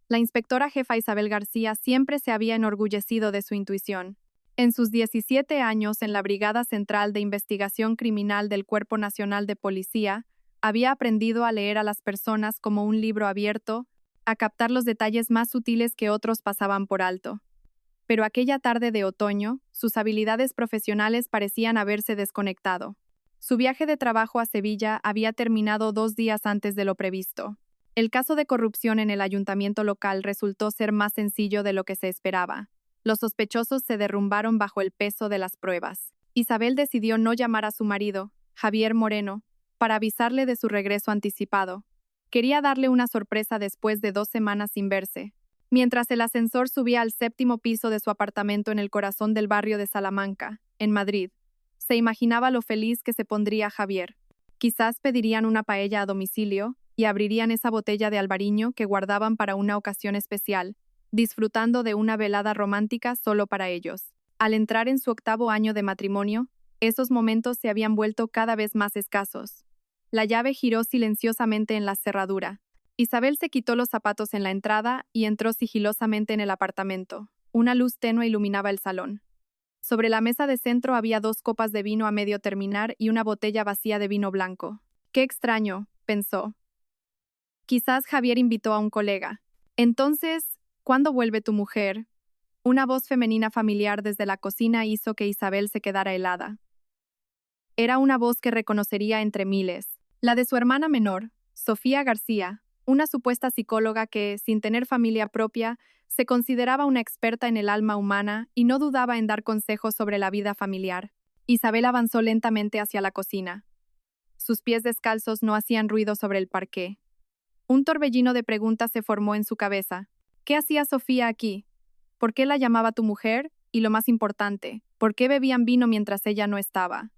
La inspectora jefa Isabel García siempre se había enorgullecido de su intuición. En sus 17 años en la Brigada Central de Investigación Criminal del Cuerpo Nacional de Policía, había aprendido a leer a las personas como un libro abierto, a captar los detalles más sutiles que otros pasaban por alto. Pero aquella tarde de otoño, sus habilidades profesionales parecían haberse desconectado. Su viaje de trabajo a Sevilla había terminado 2 días antes de lo previsto. El caso de corrupción en el ayuntamiento local resultó ser más sencillo de lo que se esperaba. Los sospechosos se derrumbaron bajo el peso de las pruebas. Isabel decidió no llamar a su marido, Javier Moreno, para avisarle de su regreso anticipado. Quería darle una sorpresa después de 2 semanas sin verse. Mientras el ascensor subía al 7.º piso de su apartamento en el corazón del barrio de Salamanca, en Madrid, se imaginaba lo feliz que se pondría Javier. Quizás pedirían una paella a domicilio y abrirían esa botella de albariño que guardaban para una ocasión especial, disfrutando de una velada romántica solo para ellos. Al entrar en su 8.º año de matrimonio, esos momentos se habían vuelto cada vez más escasos. La llave giró silenciosamente en la cerradura. Isabel se quitó los zapatos en la entrada y entró sigilosamente en el apartamento. Una luz tenue iluminaba el salón. Sobre la mesa de centro había 2 copas de vino a medio terminar y una botella vacía de vino blanco. «Qué extraño», pensó. Quizás Javier invitó a un colega. «Entonces, ¿cuándo vuelve tu mujer?» Una voz femenina familiar desde la cocina hizo que Isabel se quedara helada. Era una voz que reconocería entre miles. La de su hermana menor, Sofía García, una supuesta psicóloga que, sin tener familia propia, se consideraba una experta en el alma humana y no dudaba en dar consejos sobre la vida familiar. Isabel avanzó lentamente hacia la cocina. Sus pies descalzos no hacían ruido sobre el parqué. Un torbellino de preguntas se formó en su cabeza. ¿Qué hacía Sofía aquí? ¿Por qué la llamaba tu mujer? Y lo más importante, ¿por qué bebían vino mientras ella no estaba?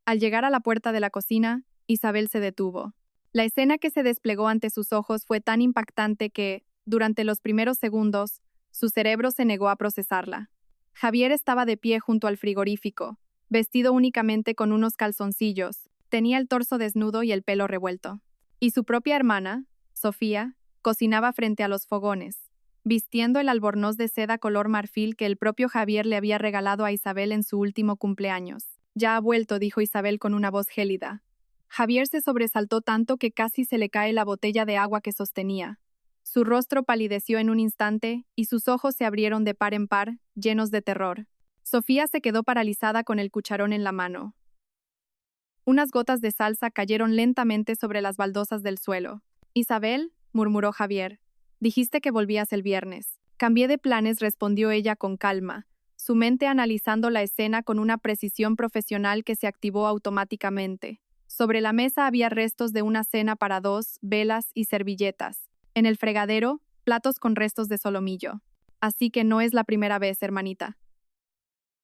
Al llegar a la puerta de la cocina, Isabel se detuvo. La escena que se desplegó ante sus ojos fue tan impactante que, durante los primeros segundos, su cerebro se negó a procesarla. Javier estaba de pie junto al frigorífico, vestido únicamente con unos calzoncillos, tenía el torso desnudo y el pelo revuelto. Y su propia hermana, Sofía, cocinaba frente a los fogones, vistiendo el albornoz de seda color marfil que el propio Javier le había regalado a Isabel en su último cumpleaños. «Ya ha vuelto», dijo Isabel con una voz gélida. Javier se sobresaltó tanto que casi se le cae la botella de agua que sostenía. Su rostro palideció en un instante y sus ojos se abrieron de par en par, llenos de terror. Sofía se quedó paralizada con el cucharón en la mano. Unas gotas de salsa cayeron lentamente sobre las baldosas del suelo. «Isabel», murmuró Javier, «dijiste que volvías el viernes». «Cambié de planes», respondió ella con calma, su mente analizando la escena con una precisión profesional que se activó automáticamente. Sobre la mesa había restos de una cena para 2, velas y servilletas. En el fregadero, platos con restos de solomillo. «Así que no es la primera vez, hermanita».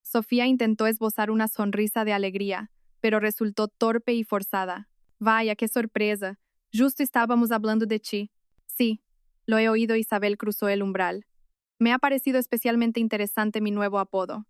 Sofía intentó esbozar una sonrisa de alegría, pero resultó torpe y forzada. «Vaya, qué sorpresa. Justo estábamos hablando de ti». «Sí, lo he oído». Isabel cruzó el umbral. «Me ha parecido especialmente interesante mi nuevo apodo».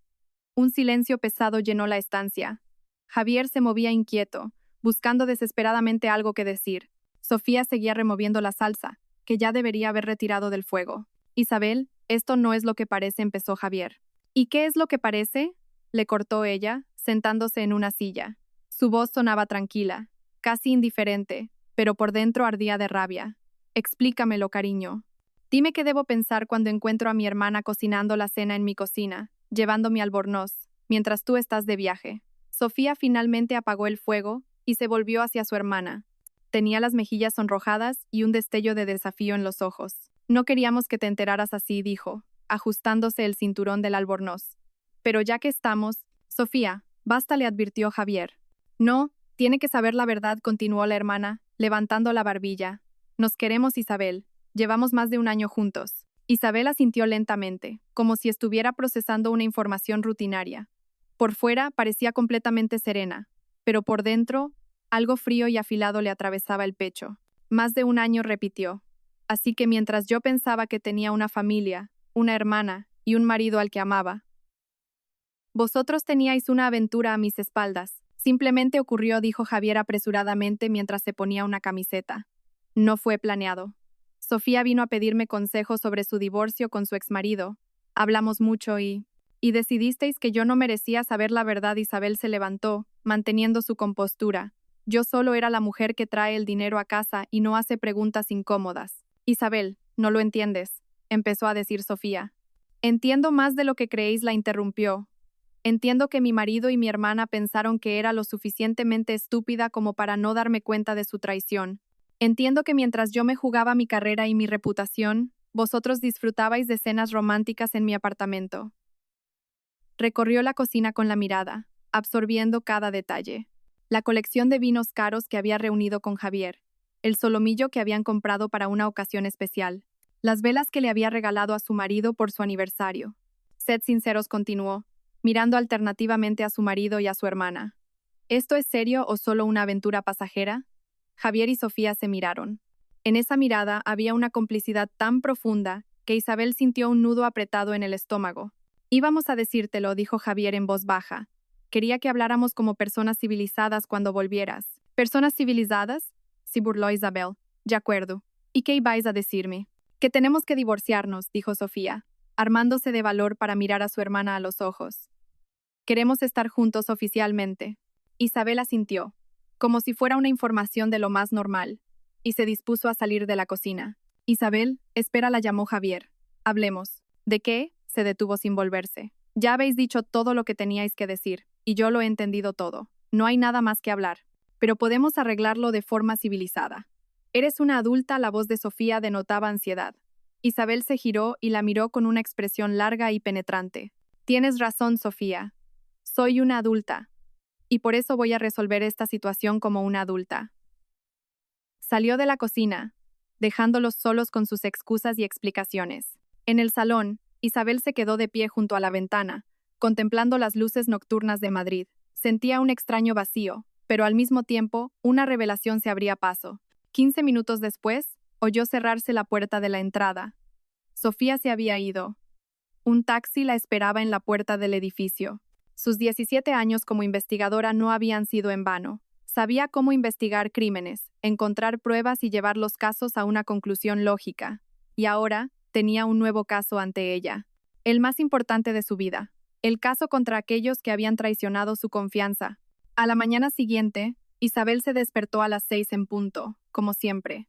Un silencio pesado llenó la estancia. Javier se movía inquieto, buscando desesperadamente algo que decir. Sofía seguía removiendo la salsa, que ya debería haber retirado del fuego. «Isabel, esto no es lo que parece», empezó Javier. «¿Y qué es lo que parece?», le cortó ella, sentándose en una silla. Su voz sonaba tranquila, casi indiferente, pero por dentro ardía de rabia. «Explícamelo, cariño. Dime qué debo pensar cuando encuentro a mi hermana cocinando la cena en mi cocina, llevando mi albornoz, mientras tú estás de viaje». Sofía finalmente apagó el fuego y se volvió hacia su hermana. Tenía las mejillas sonrojadas y un destello de desafío en los ojos. «No queríamos que te enteraras así», dijo, ajustándose el cinturón del albornoz. «Pero ya que estamos...» «Sofía, basta», le advirtió Javier. «No, tiene que saber la verdad», continuó la hermana, levantando la barbilla. «Nos queremos, Isabel. Llevamos más de 1 año juntos». Isabel asintió lentamente, como si estuviera procesando una información rutinaria. Por fuera parecía completamente serena, pero por dentro, algo frío y afilado le atravesaba el pecho. «Más de 1 año», repitió. «Así que mientras yo pensaba que tenía una familia, una hermana y un marido al que amaba, vosotros teníais una aventura a mis espaldas». «Simplemente ocurrió», dijo Javier apresuradamente mientras se ponía una camiseta. «No fue planeado». Sofía vino a pedirme consejos sobre su divorcio con su exmarido. Hablamos mucho y decidisteis que yo no merecía saber la verdad. Isabel se levantó, manteniendo su compostura. Yo solo era la mujer que trae el dinero a casa y no hace preguntas incómodas. Isabel, no lo entiendes, empezó a decir Sofía. Entiendo más de lo que creéis, la interrumpió. Entiendo que mi marido y mi hermana pensaron que era lo suficientemente estúpida como para no darme cuenta de su traición. Entiendo que mientras yo me jugaba mi carrera y mi reputación, vosotros disfrutabais de cenas románticas en mi apartamento. Recorrió la cocina con la mirada, absorbiendo cada detalle. La colección de vinos caros que había reunido con Javier, el solomillo que habían comprado para una ocasión especial, las velas que le había regalado a su marido por su aniversario. Sed sinceros, continuó, mirando alternativamente a su marido y a su hermana. ¿Esto es serio o solo una aventura pasajera? Javier y Sofía se miraron. En esa mirada había una complicidad tan profunda que Isabel sintió un nudo apretado en el estómago. Íbamos a decírtelo, dijo Javier en voz baja. Quería que habláramos como personas civilizadas cuando volvieras. ¿Personas civilizadas? Se burló Isabel. De acuerdo. ¿Y qué ibais a decirme? Que tenemos que divorciarnos, dijo Sofía, armándose de valor para mirar a su hermana a los ojos. Queremos estar juntos oficialmente. Isabel asintió, como si fuera una información de lo más normal, y se dispuso a salir de la cocina. Isabel, espera, la llamó Javier. Hablemos. ¿De qué? Se detuvo sin volverse. Ya habéis dicho todo lo que teníais que decir, y yo lo he entendido todo. No hay nada más que hablar, pero podemos arreglarlo de forma civilizada. Eres una adulta, la voz de Sofía denotaba ansiedad. Isabel se giró y la miró con una expresión larga y penetrante. Tienes razón, Sofía. Soy una adulta, y por eso voy a resolver esta situación como una adulta. Salió de la cocina, dejándolos solos con sus excusas y explicaciones. En el salón, Isabel se quedó de pie junto a la ventana, contemplando las luces nocturnas de Madrid. Sentía un extraño vacío, pero al mismo tiempo, una revelación se abría paso. 15 minutos después, oyó cerrarse la puerta de la entrada. Sofía se había ido. Un taxi la esperaba en la puerta del edificio. Sus 17 años como investigadora no habían sido en vano. Sabía cómo investigar crímenes, encontrar pruebas y llevar los casos a una conclusión lógica. Y ahora, tenía un nuevo caso ante ella. El más importante de su vida. El caso contra aquellos que habían traicionado su confianza. A la mañana siguiente, Isabel se despertó a las 6 en punto, como siempre.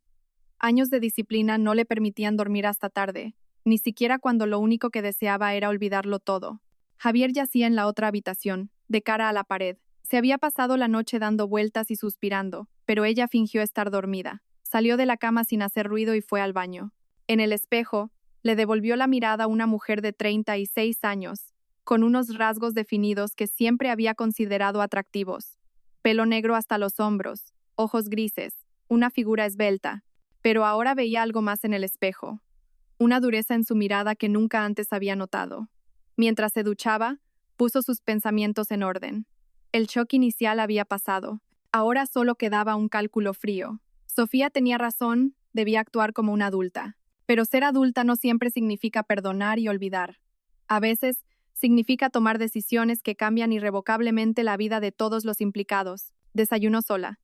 Años de disciplina no le permitían dormir hasta tarde, ni siquiera cuando lo único que deseaba era olvidarlo todo. Javier yacía en la otra habitación, de cara a la pared. Se había pasado la noche dando vueltas y suspirando, pero ella fingió estar dormida. Salió de la cama sin hacer ruido y fue al baño. En el espejo, le devolvió la mirada a una mujer de 36 años, con unos rasgos definidos que siempre había considerado atractivos. Pelo negro hasta los hombros, ojos grises, una figura esbelta. Pero ahora veía algo más en el espejo. Una dureza en su mirada que nunca antes había notado. Mientras se duchaba, puso sus pensamientos en orden. El shock inicial había pasado. Ahora solo quedaba un cálculo frío. Sofía tenía razón, debía actuar como una adulta. Pero ser adulta no siempre significa perdonar y olvidar. A veces, significa tomar decisiones que cambian irrevocablemente la vida de todos los implicados. Desayunó sola.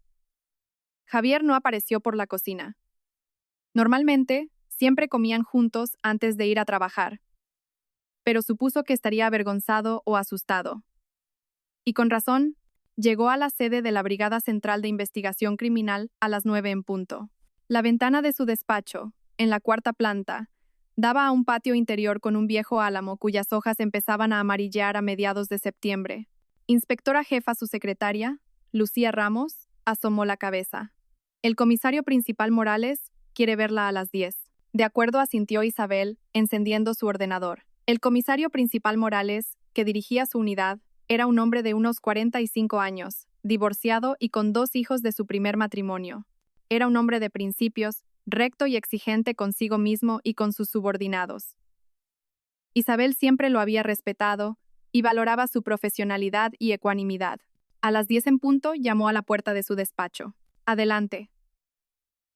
Javier no apareció por la cocina. Normalmente, siempre comían juntos antes de ir a trabajar, pero supuso que estaría avergonzado o asustado. Y con razón, llegó a la sede de la Brigada Central de Investigación Criminal a las 9 en punto. La ventana de su despacho, en la cuarta planta, daba a un patio interior con un viejo álamo cuyas hojas empezaban a amarillear a mediados de septiembre. Inspectora jefa, su secretaria, Lucía Ramos, asomó la cabeza. El comisario principal Morales quiere verla a las 10. De acuerdo, asintió Isabel, encendiendo su ordenador. El comisario principal Morales, que dirigía su unidad, era un hombre de unos 45 años, divorciado y con 2 hijos de su primer matrimonio. Era un hombre de principios, recto y exigente consigo mismo y con sus subordinados. Isabel siempre lo había respetado y valoraba su profesionalidad y ecuanimidad. A las 10 en punto llamó a la puerta de su despacho. Adelante.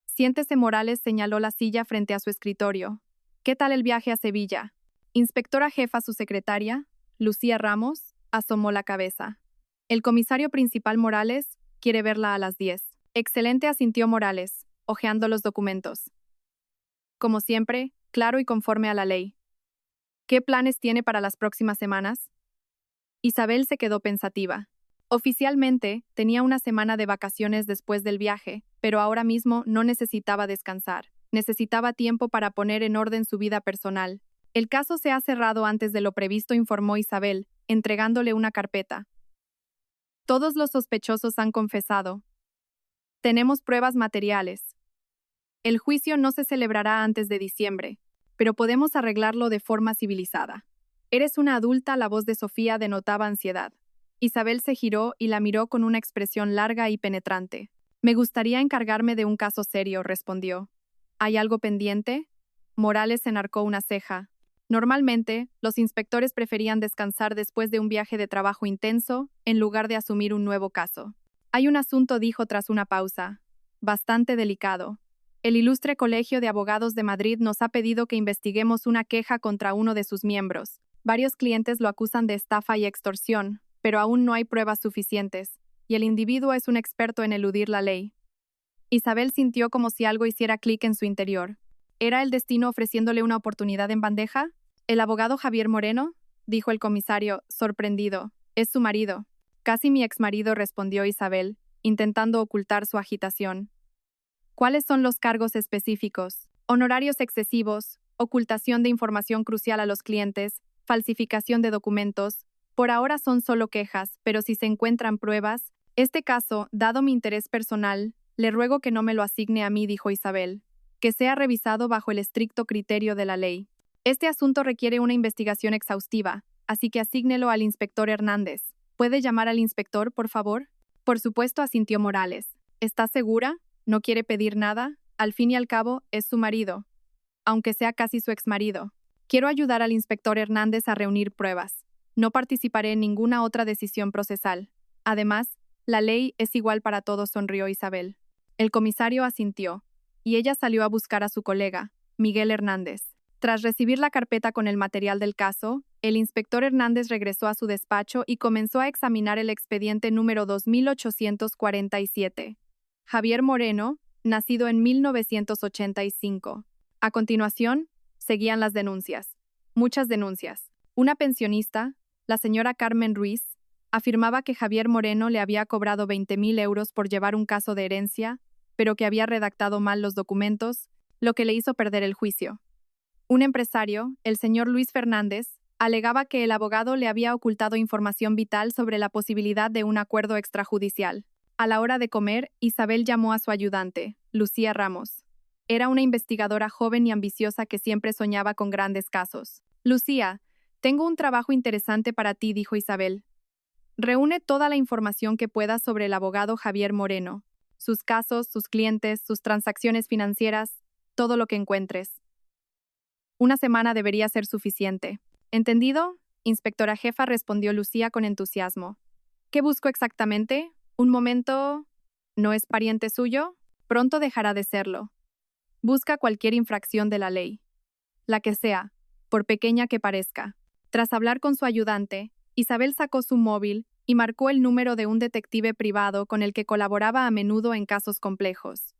Siéntese, Morales señaló la silla frente a su escritorio. ¿Qué tal el viaje a Sevilla? Inspectora jefa, su secretaria, Lucía Ramos, asomó la cabeza. El comisario principal Morales quiere verla a las 10. Excelente, asintió Morales, hojeando los documentos. como siempre, claro y conforme a la ley. ¿Qué planes tiene para las próximas semanas? Isabel se quedó pensativa. Oficialmente, tenía una semana de vacaciones después del viaje, pero ahora mismo no necesitaba descansar. Necesitaba tiempo para poner en orden su vida personal. El caso se ha cerrado antes de lo previsto, informó Isabel, entregándole una carpeta. Todos los sospechosos han confesado. Tenemos pruebas materiales. El juicio no se celebrará antes de diciembre, pero podemos arreglarlo de forma civilizada. Eres una adulta, la voz de Sofía denotaba ansiedad. Isabel se giró y la miró con una expresión larga y penetrante. Me gustaría encargarme de un caso serio, respondió. ¿Hay algo pendiente? Morales enarcó una ceja. Normalmente, los inspectores preferían descansar después de un viaje de trabajo intenso, en lugar de asumir un nuevo caso. Hay un asunto, dijo tras una pausa. Bastante delicado. El Ilustre Colegio de Abogados de Madrid nos ha pedido que investiguemos una queja contra uno de sus miembros. Varios clientes lo acusan de estafa y extorsión, pero aún no hay pruebas suficientes, y el individuo es un experto en eludir la ley. Isabel sintió como si algo hiciera clic en su interior. ¿Era el destino ofreciéndole una oportunidad en bandeja? ¿El abogado Javier Moreno? Dijo el comisario, sorprendido. Es su marido. Casi mi exmarido, respondió Isabel, intentando ocultar su agitación. ¿Cuáles son los cargos específicos? Honorarios excesivos, ocultación de información crucial a los clientes, falsificación de documentos. Por ahora son solo quejas, pero si se encuentran pruebas, este caso, dado mi interés personal, le ruego que no me lo asigne a mí, dijo Isabel, que sea revisado bajo el estricto criterio de la ley. Este asunto requiere una investigación exhaustiva, así que asígnelo al inspector Hernández. ¿Puede llamar al inspector, por favor? Por supuesto, asintió Morales. ¿Está segura? ¿No quiere pedir nada? Al fin y al cabo, es su marido, aunque sea casi su exmarido. Quiero ayudar al inspector Hernández a reunir pruebas. No participaré en ninguna otra decisión procesal. Además, la ley es igual para todos, sonrió Isabel. El comisario asintió, y ella salió a buscar a su colega, Miguel Hernández. Tras recibir la carpeta con el material del caso, el inspector Hernández regresó a su despacho y comenzó a examinar el expediente número 2847. Javier Moreno, nacido en 1985. A continuación, seguían las denuncias. Muchas denuncias. Una pensionista, la señora Carmen Ruiz, afirmaba que Javier Moreno le había cobrado 20.000 euros por llevar un caso de herencia, pero que había redactado mal los documentos, lo que le hizo perder el juicio. Un empresario, el señor Luis Fernández, alegaba que el abogado le había ocultado información vital sobre la posibilidad de un acuerdo extrajudicial. A la hora de comer, Isabel llamó a su ayudante, Lucía Ramos. Era una investigadora joven y ambiciosa que siempre soñaba con grandes casos. Lucía, tengo un trabajo interesante para ti, dijo Isabel. Reúne toda la información que puedas sobre el abogado Javier Moreno, sus casos, sus clientes, sus transacciones financieras, todo lo que encuentres. Una semana debería ser suficiente. ¿Entendido? Inspectora jefa, respondió Lucía con entusiasmo. ¿Qué busco exactamente? Un momento. ¿No es pariente suyo? Pronto dejará de serlo. Busca cualquier infracción de la ley. La que sea, por pequeña que parezca. Tras hablar con su ayudante, Isabel sacó su móvil y marcó el número de un detective privado con el que colaboraba a menudo en casos complejos.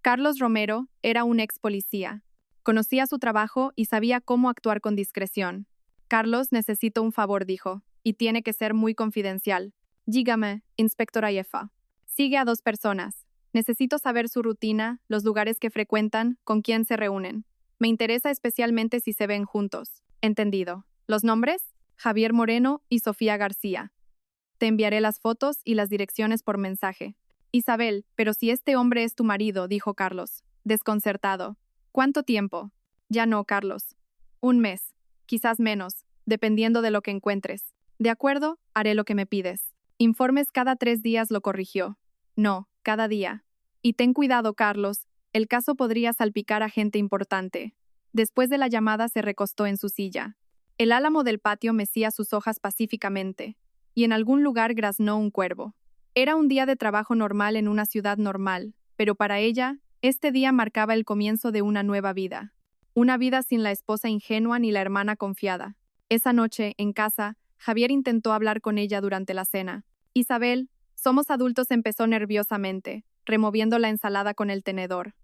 Carlos Romero era un ex policía. Conocía su trabajo y sabía cómo actuar con discreción. Carlos, necesito un favor, dijo, y tiene que ser muy confidencial. Dígame, inspectora jefa. Sigue a 2 personas. Necesito saber su rutina, los lugares que frecuentan, con quién se reúnen. Me interesa especialmente si se ven juntos. Entendido. ¿Los nombres? Javier Moreno y Sofía García. Te enviaré las fotos y las direcciones por mensaje. Isabel, pero si este hombre es tu marido, dijo Carlos, desconcertado. ¿Cuánto tiempo? Ya no, Carlos. 1 mes. Quizás menos, dependiendo de lo que encuentres. De acuerdo, haré lo que me pides. Informes cada 3 días, lo corrigió. No, cada día. Y ten cuidado, Carlos, el caso podría salpicar a gente importante. Después de la llamada se recostó en su silla. El álamo del patio mecía sus hojas pacíficamente, y en algún lugar graznó un cuervo. Era un día de trabajo normal en una ciudad normal, pero para ella, este día marcaba el comienzo de una nueva vida. Una vida sin la esposa ingenua ni la hermana confiada. Esa noche, en casa, Javier intentó hablar con ella durante la cena. Isabel, somos adultos, empezó nerviosamente, removiendo la ensalada con el tenedor.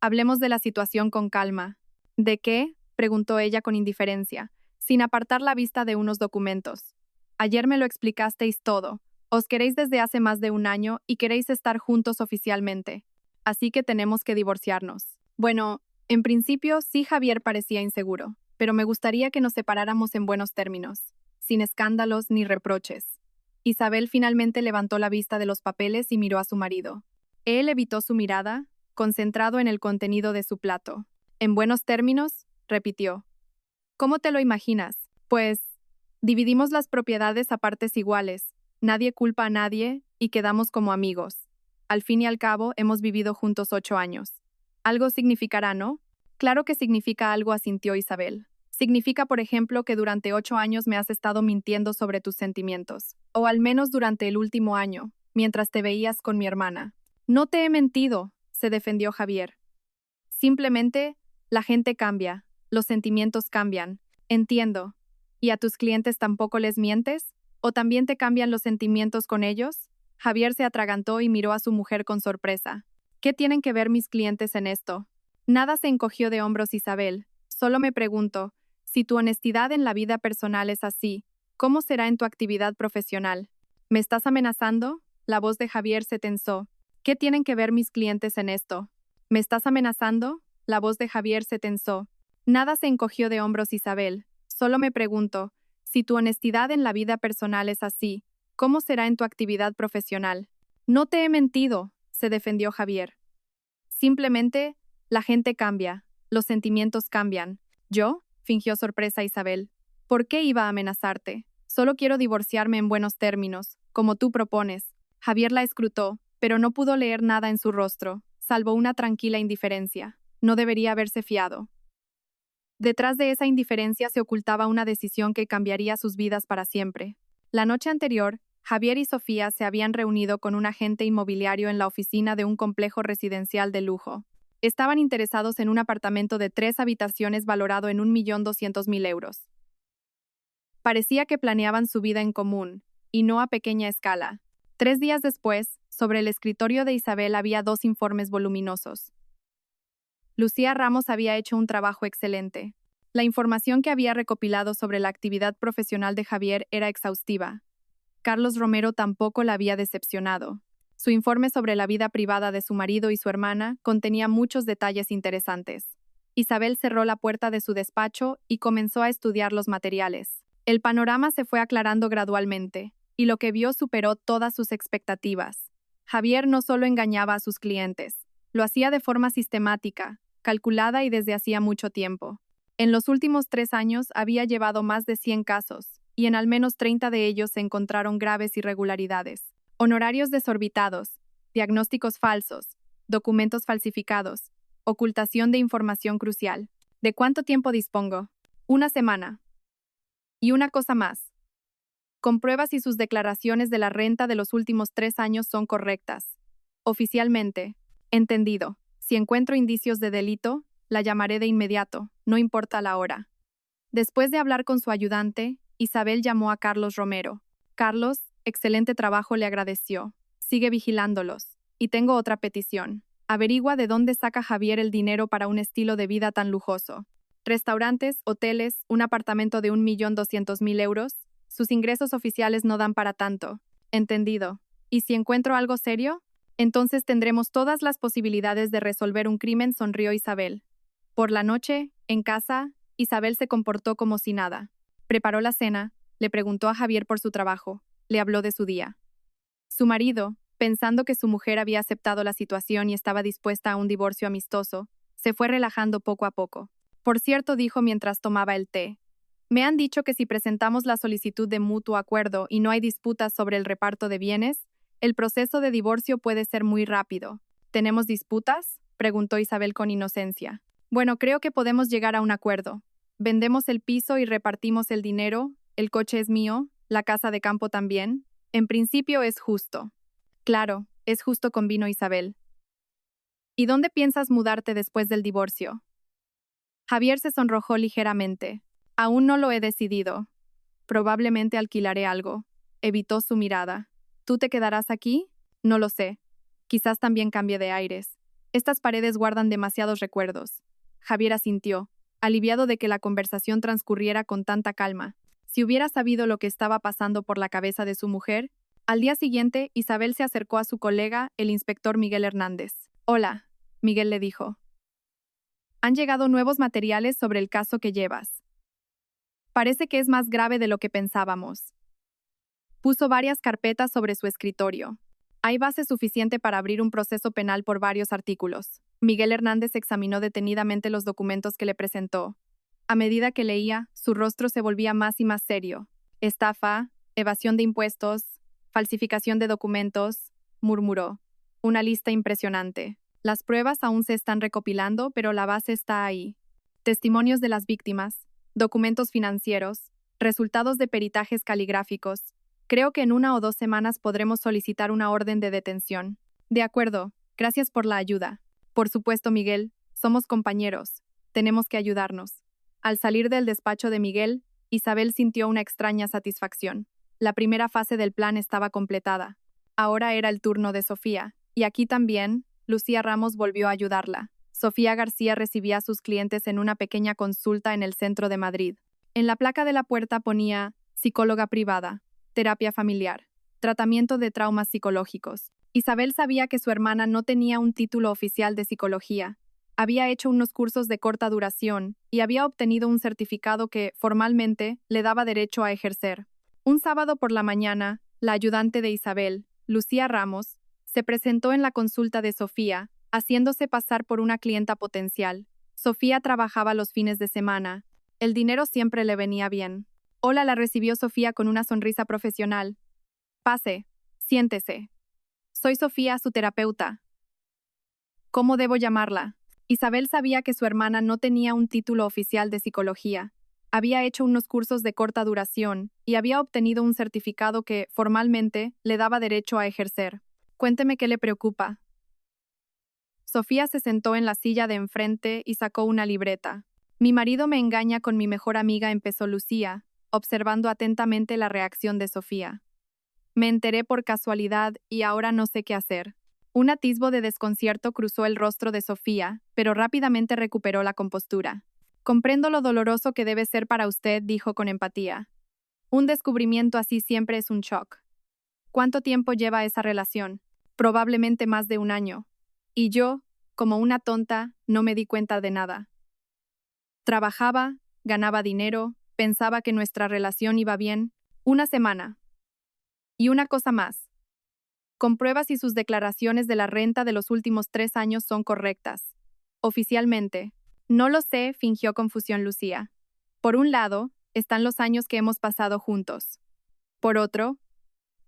Hablemos de la situación con calma. ¿De qué? Preguntó ella con indiferencia, sin apartar la vista de unos documentos. Ayer me lo explicasteis todo. Os queréis desde hace más de un año y queréis estar juntos oficialmente. Así que tenemos que divorciarnos. Bueno, en principio sí, Javier parecía inseguro, pero me gustaría que nos separáramos en buenos términos, sin escándalos ni reproches. Isabel finalmente levantó la vista de los papeles y miró a su marido. Él evitó su mirada, concentrado en el contenido de su plato. En buenos términos, repitió. ¿Cómo te lo imaginas? Pues, dividimos las propiedades a partes iguales, nadie culpa a nadie y quedamos como amigos. Al fin y al cabo, hemos vivido juntos 8 años. Algo significará, ¿no? Claro que significa algo, asintió Isabel. Significa, por ejemplo, que durante 8 años me has estado mintiendo sobre tus sentimientos. O al menos durante el último año, mientras te veías con mi hermana. No te he mentido, se defendió Javier. Simplemente, la gente cambia, los sentimientos cambian. Entiendo. ¿Y a tus clientes tampoco les mientes? ¿O también te cambian los sentimientos con ellos? Javier se atragantó y miró a su mujer con sorpresa. ¿Qué tienen que ver mis clientes en esto? Nada, se encogió de hombros Isabel. Solo me pregunto, si tu honestidad en la vida personal es así, ¿cómo será en tu actividad profesional? ¿Me estás amenazando? La voz de Javier se tensó. ¿Qué tienen que ver mis clientes en esto? ¿Me estás amenazando? La voz de Javier se tensó. Nada, se encogió de hombros Isabel. Solo me pregunto, si tu honestidad en la vida personal es así, ¿cómo será en tu actividad profesional? No te he mentido, se defendió Javier. Simplemente, la gente cambia, los sentimientos cambian. ¿Yo? Fingió sorpresa Isabel. ¿Por qué iba a amenazarte? Solo quiero divorciarme en buenos términos, como tú propones. Javier la escrutó, pero no pudo leer nada en su rostro, salvo una tranquila indiferencia. No debería haberse fiado. Detrás de esa indiferencia se ocultaba una decisión que cambiaría sus vidas para siempre. La noche anterior, Javier y Sofía se habían reunido con un agente inmobiliario en la oficina de un complejo residencial de lujo. Estaban interesados en un apartamento de 3 habitaciones valorado en 1.200.000 euros. Parecía que planeaban su vida en común, y no a pequeña escala. 3 días después, sobre el escritorio de Isabel había 2 informes voluminosos. Lucía Ramos había hecho un trabajo excelente. La información que había recopilado sobre la actividad profesional de Javier era exhaustiva. Carlos Romero tampoco la había decepcionado. Su informe sobre la vida privada de su marido y su hermana contenía muchos detalles interesantes. Isabel cerró la puerta de su despacho y comenzó a estudiar los materiales. El panorama se fue aclarando gradualmente, y lo que vio superó todas sus expectativas. Javier no solo engañaba a sus clientes, lo hacía de forma sistemática, calculada y desde hacía mucho tiempo. En los últimos 3 años había llevado más de 100 casos, y en al menos 30 de ellos se encontraron graves irregularidades. Honorarios desorbitados, diagnósticos falsos, documentos falsificados, ocultación de información crucial. ¿De cuánto tiempo dispongo? 1 semana. Y una cosa más. Comprueba si sus declaraciones de la renta de los últimos 3 años son correctas. Oficialmente. Entendido. Si encuentro indicios de delito, la llamaré de inmediato, no importa la hora. Después de hablar con su ayudante, Isabel llamó a Carlos Romero. Carlos, excelente trabajo, le agradeció. Sigue vigilándolos. Y tengo otra petición. Averigua de dónde saca Javier el dinero para un estilo de vida tan lujoso. Restaurantes, hoteles, un apartamento de 1.200.000 euros. Sus ingresos oficiales no dan para tanto. Entendido. ¿Y si encuentro algo serio? Entonces tendremos todas las posibilidades de resolver un crimen, sonrió Isabel. Por la noche, en casa, Isabel se comportó como si nada. Preparó la cena, le preguntó a Javier por su trabajo, le habló de su día. Su marido, pensando que su mujer había aceptado la situación y estaba dispuesta a un divorcio amistoso, se fue relajando poco a poco. Por cierto, dijo mientras tomaba el té, me han dicho que si presentamos la solicitud de mutuo acuerdo y no hay disputas sobre el reparto de bienes, el proceso de divorcio puede ser muy rápido. ¿Tenemos disputas?, preguntó Isabel con inocencia. Bueno, creo que podemos llegar a un acuerdo. Vendemos el piso y repartimos el dinero, el coche es mío, la casa de campo también. En principio es justo. Claro, es justo, convino Isabel. ¿Y dónde piensas mudarte después del divorcio? Javier se sonrojó ligeramente. Aún no lo he decidido. Probablemente alquilaré algo. Evitó su mirada. ¿Tú te quedarás aquí? No lo sé. Quizás también cambie de aires. Estas paredes guardan demasiados recuerdos. Javier asintió, aliviado de que la conversación transcurriera con tanta calma. Si hubiera sabido lo que estaba pasando por la cabeza de su mujer, al día siguiente Isabel se acercó a su colega, el inspector Miguel Hernández. Hola, Miguel le dijo. Han llegado nuevos materiales sobre el caso que llevas. Parece que es más grave de lo que pensábamos. Puso varias carpetas sobre su escritorio. Hay base suficiente para abrir un proceso penal por varios artículos. Miguel Hernández examinó detenidamente los documentos que le presentó. A medida que leía, su rostro se volvía más y más serio. Estafa, evasión de impuestos, falsificación de documentos, murmuró. Una lista impresionante. Las pruebas aún se están recopilando, pero la base está ahí. Testimonios de las víctimas, documentos financieros, resultados de peritajes caligráficos. Creo que en 1 o 2 semanas podremos solicitar una orden de detención. De acuerdo, gracias por la ayuda. Por supuesto, Miguel, somos compañeros. Tenemos que ayudarnos. Al salir del despacho de Miguel, Isabel sintió una extraña satisfacción. La primera fase del plan estaba completada. Ahora era el turno de Sofía, y aquí también, Lucía Ramos volvió a ayudarla. Sofía García recibía a sus clientes en una pequeña consulta en el centro de Madrid. En la placa de la puerta ponía psicóloga privada, terapia familiar, tratamiento de traumas psicológicos. Isabel sabía que su hermana no tenía un título oficial de psicología. Había hecho unos cursos de corta duración y había obtenido un certificado que, formalmente, le daba derecho a ejercer. Un sábado por la mañana, la ayudante de Isabel, Lucía Ramos, se presentó en la consulta de Sofía, haciéndose pasar por una clienta potencial. Sofía trabajaba los fines de semana. El dinero siempre le venía bien. Hola, la recibió Sofía con una sonrisa profesional. Pase, siéntese. Soy Sofía, su terapeuta. ¿Cómo debo llamarla? Isabel sabía que su hermana no tenía un título oficial de psicología. Había hecho unos cursos de corta duración y había obtenido un certificado que, formalmente, le daba derecho a ejercer. Cuénteme qué le preocupa. Sofía se sentó en la silla de enfrente y sacó una libreta. Mi marido me engaña con mi mejor amiga, empezó Lucía, observando atentamente la reacción de Sofía. Me enteré por casualidad y ahora no sé qué hacer. Un atisbo de desconcierto cruzó el rostro de Sofía, pero rápidamente recuperó la compostura. Comprendo lo doloroso que debe ser para usted, dijo con empatía. Un descubrimiento así siempre es un shock. ¿Cuánto tiempo lleva esa relación? Probablemente más de 1 año. Y yo, como una tonta, no me di cuenta de nada. Trabajaba, ganaba dinero, pensaba que nuestra relación iba bien. 1 semana. Y una cosa más. Comprueba si sus declaraciones de la renta de los últimos 3 años son correctas. Oficialmente. No lo sé, fingió confusión Lucía. Por un lado, están los años que hemos pasado juntos. Por otro,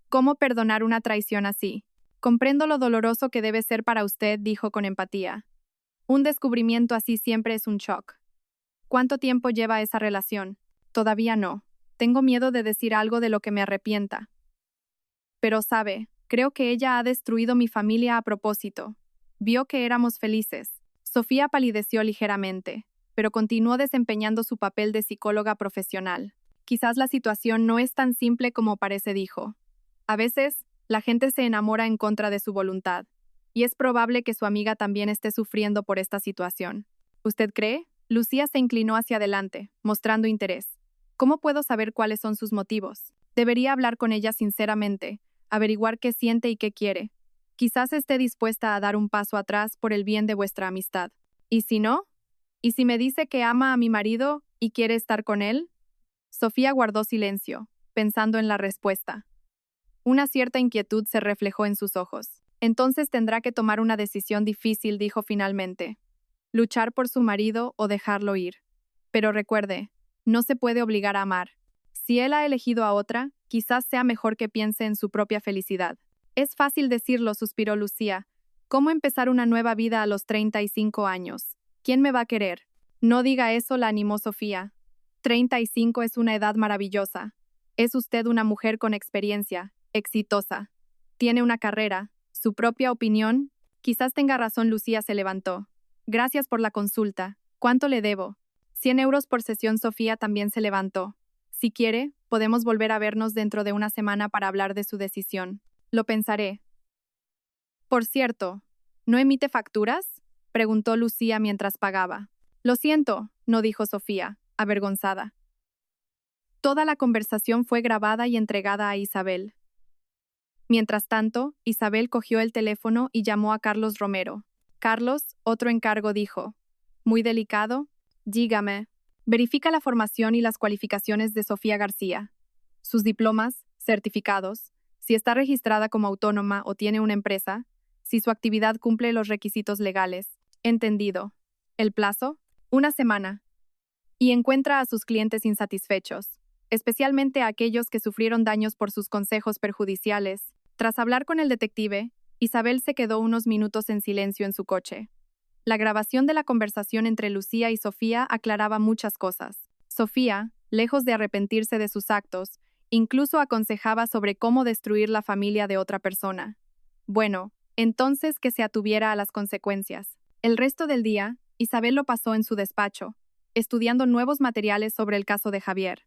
¿cómo perdonar una traición así? Comprendo lo doloroso que debe ser para usted, dijo con empatía. Un descubrimiento así siempre es un shock. ¿Cuánto tiempo lleva esa relación? Todavía no. Tengo miedo de decir algo de lo que me arrepienta. Pero sabe, creo que ella ha destruido mi familia a propósito. Vio que éramos felices. Sofía palideció ligeramente, pero continuó desempeñando su papel de psicóloga profesional. Quizás la situación no es tan simple como parece, dijo. A veces, la gente se enamora en contra de su voluntad, y es probable que su amiga también esté sufriendo por esta situación. ¿Usted cree? Lucía se inclinó hacia adelante, mostrando interés. ¿Cómo puedo saber cuáles son sus motivos? Debería hablar con ella sinceramente, averiguar qué siente y qué quiere. Quizás esté dispuesta a dar un paso atrás por el bien de vuestra amistad. ¿Y si no? ¿Y si me dice que ama a mi marido y quiere estar con él? Sofía guardó silencio, pensando en la respuesta. Una cierta inquietud se reflejó en sus ojos. Entonces tendrá que tomar una decisión difícil, dijo finalmente. Luchar por su marido o dejarlo ir. Pero recuerde, no se puede obligar a amar. Si él ha elegido a otra, quizás sea mejor que piense en su propia felicidad. Es fácil decirlo, suspiró Lucía. ¿Cómo empezar una nueva vida a los 35 años? ¿Quién me va a querer? No diga eso, la animó Sofía. 35 es una edad maravillosa. Es usted una mujer con experiencia, exitosa. Tiene una carrera, su propia opinión. Quizás tenga razón, Lucía se levantó. Gracias por la consulta. ¿Cuánto le debo? 100 euros por sesión. Sofía también se levantó. Si quiere, podemos volver a vernos dentro de 1 semana para hablar de su decisión. Lo pensaré. Por cierto, ¿No emite facturas?, preguntó Lucía mientras pagaba. Lo siento, no dijo Sofía, avergonzada. Toda la conversación fue grabada y entregada a Isabel. Mientras tanto, Isabel cogió el teléfono y llamó a Carlos Romero. Carlos, otro encargo, dijo. Muy delicado. Dígame. Verifica la formación y las cualificaciones de Sofía García. Sus diplomas, certificados, si está registrada como autónoma o tiene una empresa, si su actividad cumple los requisitos legales. Entendido. ¿El plazo? 1 semana. Y encuentra a sus clientes insatisfechos, especialmente a aquellos que sufrieron daños por sus consejos perjudiciales. Tras hablar con el detective, Isabel se quedó unos minutos en silencio en su coche. La grabación de la conversación entre Lucía y Sofía aclaraba muchas cosas. Sofía, lejos de arrepentirse de sus actos, incluso aconsejaba sobre cómo destruir la familia de otra persona. Bueno, entonces que se atuviera a las consecuencias. El resto del día, Isabel lo pasó en su despacho, estudiando nuevos materiales sobre el caso de Javier.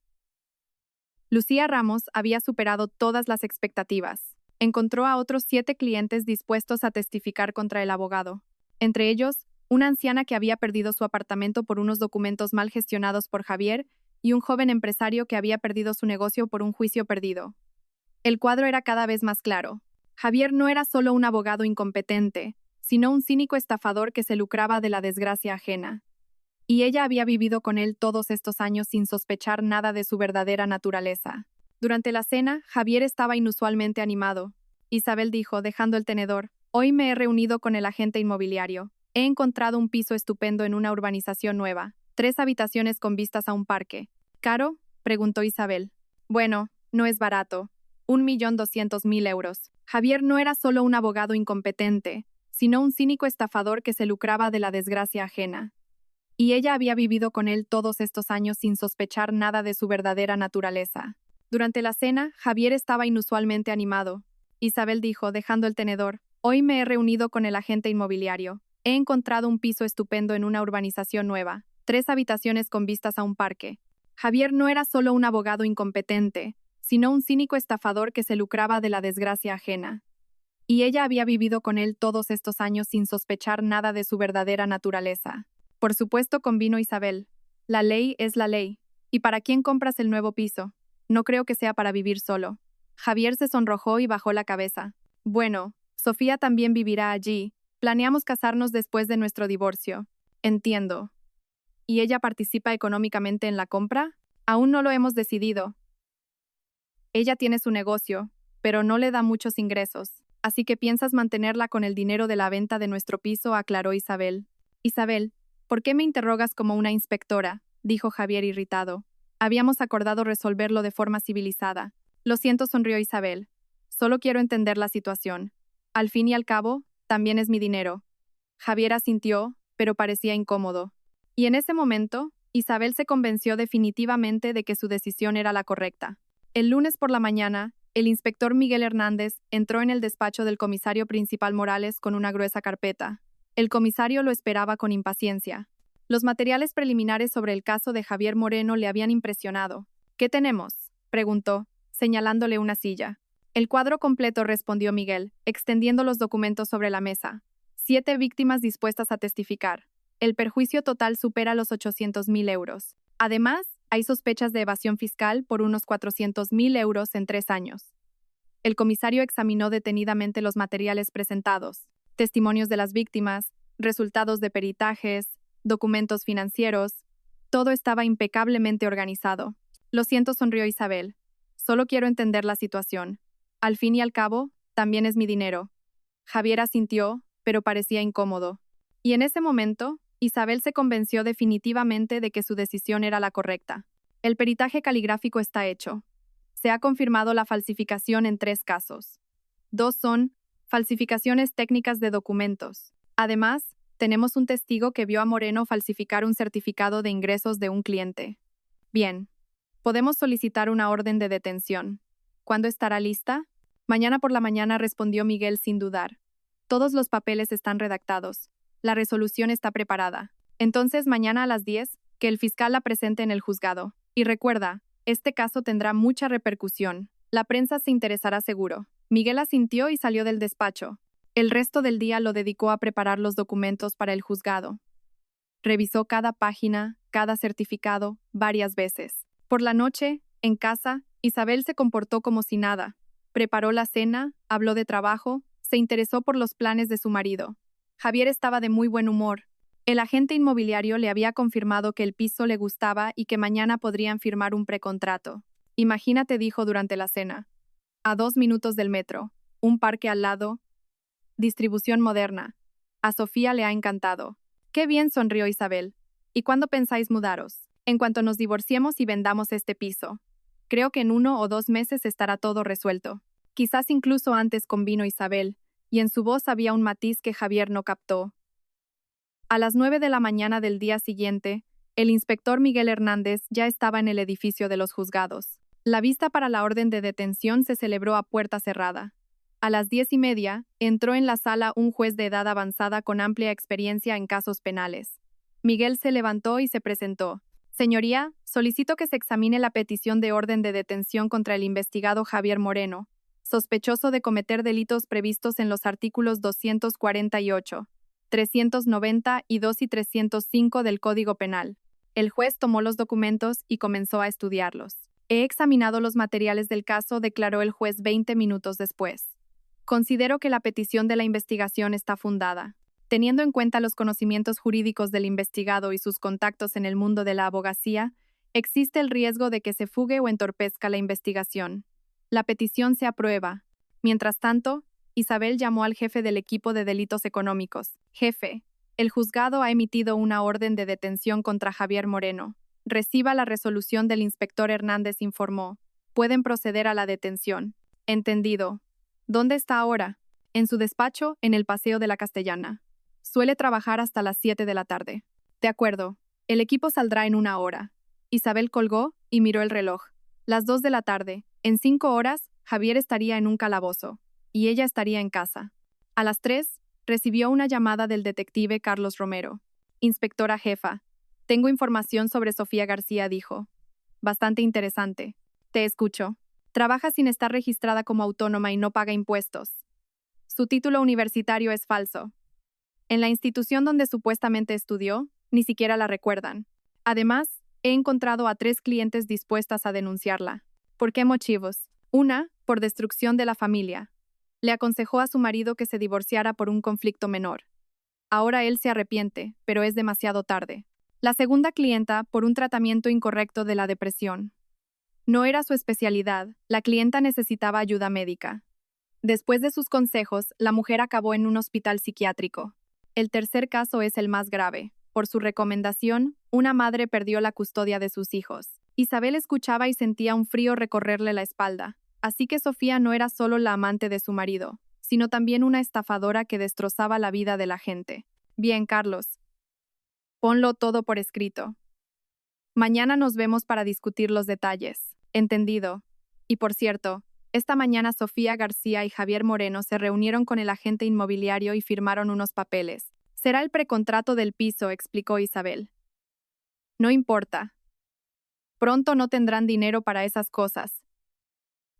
Lucía Ramos había superado todas las expectativas. Encontró a otros 7 clientes dispuestos a testificar contra el abogado. Entre ellos, una anciana que había perdido su apartamento por unos documentos mal gestionados por Javier y un joven empresario que había perdido su negocio por un juicio perdido. El cuadro era cada vez más claro. Javier no era solo un abogado incompetente, sino un cínico estafador que se lucraba de la desgracia ajena. Y ella había vivido con él todos estos años sin sospechar nada de su verdadera naturaleza. Durante la cena, Javier estaba inusualmente animado. Isabel dijo, dejando el tenedor, «Hoy me he reunido con el agente inmobiliario. He encontrado un piso estupendo en una urbanización nueva, 3 habitaciones con vistas a un parque». «¿Caro?», preguntó Isabel. «Bueno, no es barato. 1.200.000 euros». Javier no era solo un abogado incompetente, sino un cínico estafador que se lucraba de la desgracia ajena. Y ella había vivido con él todos estos años sin sospechar nada de su verdadera naturaleza. Durante la cena, Javier estaba inusualmente animado. Isabel dijo, dejando el tenedor, «Hoy me he reunido con el agente inmobiliario. He encontrado un piso estupendo en una urbanización nueva, 3 habitaciones con vistas a un parque». Javier no era solo un abogado incompetente, sino un cínico estafador que se lucraba de la desgracia ajena. Y ella había vivido con él todos estos años sin sospechar nada de su verdadera naturaleza. Por supuesto, convino Isabel. La ley es la ley. ¿Y para quién compras el nuevo piso? No creo que sea para vivir solo. Javier se sonrojó y bajó la cabeza. Bueno, Sofía también vivirá allí. Planeamos casarnos después de nuestro divorcio. Entiendo. ¿Y ella participa económicamente en la compra? Aún no lo hemos decidido. Ella tiene su negocio, pero no le da muchos ingresos. Así que piensas mantenerla con el dinero de la venta de nuestro piso, aclaró Isabel. Isabel, ¿por qué me interrogas como una inspectora?, dijo Javier irritado. Habíamos acordado resolverlo de forma civilizada. Lo siento, sonrió Isabel. Solo quiero entender la situación. Al fin y al cabo, también es mi dinero. Javier asintió, pero parecía incómodo. Y en ese momento, Isabel se convenció definitivamente de que su decisión era la correcta. El lunes por la mañana, el inspector Miguel Hernández entró en el despacho del comisario principal Morales con una gruesa carpeta. El comisario lo esperaba con impaciencia. Los materiales preliminares sobre el caso de Javier Moreno le habían impresionado. «¿Qué tenemos?», preguntó, señalándole una silla. «El cuadro completo», respondió Miguel, extendiendo los documentos sobre la mesa. 7 víctimas dispuestas a testificar. El perjuicio total supera los 800.000 euros. Además, hay sospechas de evasión fiscal por unos 400.000 euros en 3 años. El comisario examinó detenidamente los materiales presentados, testimonios de las víctimas, resultados de peritajes, documentos financieros. Todo estaba impecablemente organizado. «Lo siento», sonrió Isabel. «Solo quiero entender la situación. Al fin y al cabo, también es mi dinero». Javier asintió, pero parecía incómodo. Y en ese momento, Isabel se convenció definitivamente de que su decisión era la correcta. El peritaje caligráfico está hecho. Se ha confirmado la falsificación en 3 casos. 2 son falsificaciones técnicas de documentos. Además, tenemos un testigo que vio a Moreno falsificar un certificado de ingresos de un cliente. Bien. Podemos solicitar una orden de detención. ¿Cuándo estará lista? Mañana por la mañana, respondió Miguel sin dudar. Todos los papeles están redactados. La resolución está preparada. Entonces mañana a las 10, que el fiscal la presente en el juzgado. Y recuerda, este caso tendrá mucha repercusión. La prensa se interesará seguro. Miguel asintió y salió del despacho. El resto del día lo dedicó a preparar los documentos para el juzgado. Revisó cada página, cada certificado, varias veces. Por la noche, en casa, Isabel se comportó como si nada. Preparó la cena, habló de trabajo, se interesó por los planes de su marido. Javier estaba de muy buen humor. El agente inmobiliario le había confirmado que el piso le gustaba y que mañana podrían firmar un precontrato. Imagínate, dijo durante la cena. A 2 minutos del metro, un parque al lado, distribución moderna. A Sofía le ha encantado. Qué bien, sonrió Isabel. ¿Y cuándo pensáis mudaros? En cuanto nos divorciemos y vendamos este piso. Creo que en 1 o 2 meses estará todo resuelto. Quizás incluso antes, convino Isabel, y en su voz había un matiz que Javier no captó. A las 9 de la mañana del día siguiente, el inspector Miguel Hernández ya estaba en el edificio de los juzgados. La vista para la orden de detención se celebró a puerta cerrada. A las 10:30, entró en la sala un juez de edad avanzada con amplia experiencia en casos penales. Miguel se levantó y se presentó. Señoría, solicito que se examine la petición de orden de detención contra el investigado Javier Moreno, sospechoso de cometer delitos previstos en los artículos 248, 392 y 305 del Código Penal. El juez tomó los documentos y comenzó a estudiarlos. He examinado los materiales del caso, declaró el juez 20 minutos después. Considero que la petición de la investigación está fundada. Teniendo en cuenta los conocimientos jurídicos del investigado y sus contactos en el mundo de la abogacía, existe el riesgo de que se fugue o entorpezca la investigación. La petición se aprueba. Mientras tanto, Isabel llamó al jefe del equipo de delitos económicos. Jefe, el juzgado ha emitido una orden de detención contra Javier Moreno. Reciba la resolución del inspector Hernández, informó. Pueden proceder a la detención. Entendido. ¿Dónde está ahora? En su despacho, en el Paseo de la Castellana. Suele trabajar hasta las 7 de la tarde. De acuerdo. El equipo saldrá en 1 hora. Isabel colgó y miró el reloj. Las 2 de la tarde. En 5 horas, Javier estaría en un calabozo. Y ella estaría en casa. A las 3, recibió una llamada del detective Carlos Romero. Inspectora jefa. Tengo información sobre Sofía García, dijo. Bastante interesante. Te escucho. Trabaja sin estar registrada como autónoma y no paga impuestos. Su título universitario es falso. En la institución donde supuestamente estudió, ni siquiera la recuerdan. Además, he encontrado a 3 clientes dispuestas a denunciarla. ¿Por qué motivos? 1, por destrucción de la familia. Le aconsejó a su marido que se divorciara por un conflicto menor. Ahora él se arrepiente, pero es demasiado tarde. La segunda clienta, por un tratamiento incorrecto de la depresión. No era su especialidad, la clienta necesitaba ayuda médica. Después de sus consejos, la mujer acabó en un hospital psiquiátrico. El tercer caso es el más grave. Por su recomendación, una madre perdió la custodia de sus hijos. Isabel escuchaba y sentía un frío recorrerle la espalda. Así que Sofía no era solo la amante de su marido, sino también una estafadora que destrozaba la vida de la gente. Bien, Carlos. Ponlo todo por escrito. Mañana nos vemos para discutir los detalles. Entendido. Y por cierto, esta mañana Sofía García y Javier Moreno se reunieron con el agente inmobiliario y firmaron unos papeles. Será el precontrato del piso, explicó Isabel. No importa. Pronto no tendrán dinero para esas cosas.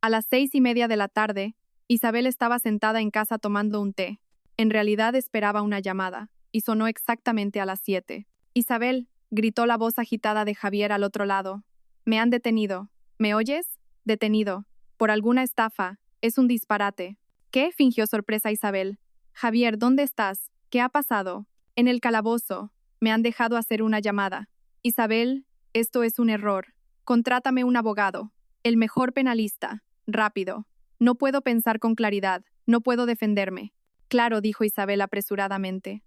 A las 6:30 de la tarde, Isabel estaba sentada en casa tomando un té. En realidad esperaba una llamada, y sonó exactamente a las 7. Isabel, gritó la voz agitada de Javier al otro lado. Me han detenido. ¿Me oyes? Detenido. Por alguna estafa. Es un disparate. ¿Qué? Fingió sorpresa Isabel. Javier, ¿dónde estás? ¿Qué ha pasado? En el calabozo. Me han dejado hacer una llamada. Isabel, esto es un error. Contrátame un abogado. El mejor penalista. Rápido. No puedo pensar con claridad. No puedo defenderme. Claro, dijo Isabel apresuradamente.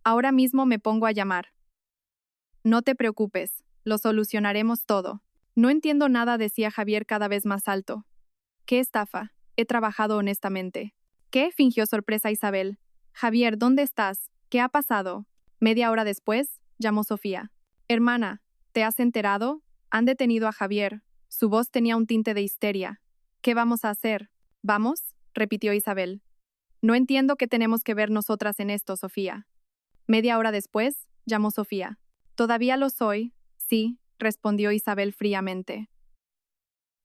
Ahora mismo me pongo a llamar. No te preocupes. Lo solucionaremos todo. No entiendo nada, decía Javier cada vez más alto. ¿Qué estafa? He trabajado honestamente. ¿Qué? Fingió sorpresa Isabel. Javier, ¿dónde estás? ¿Qué ha pasado? Media hora después, llamó Sofía. Hermana, ¿te has enterado? Han detenido a Javier. Su voz tenía un tinte de histeria. ¿Qué vamos a hacer? ¿Vamos? Repitió Isabel. No entiendo qué tenemos que ver nosotras en esto, Sofía. Media hora después, llamó Sofía. Todavía lo soy, sí, respondió Isabel fríamente.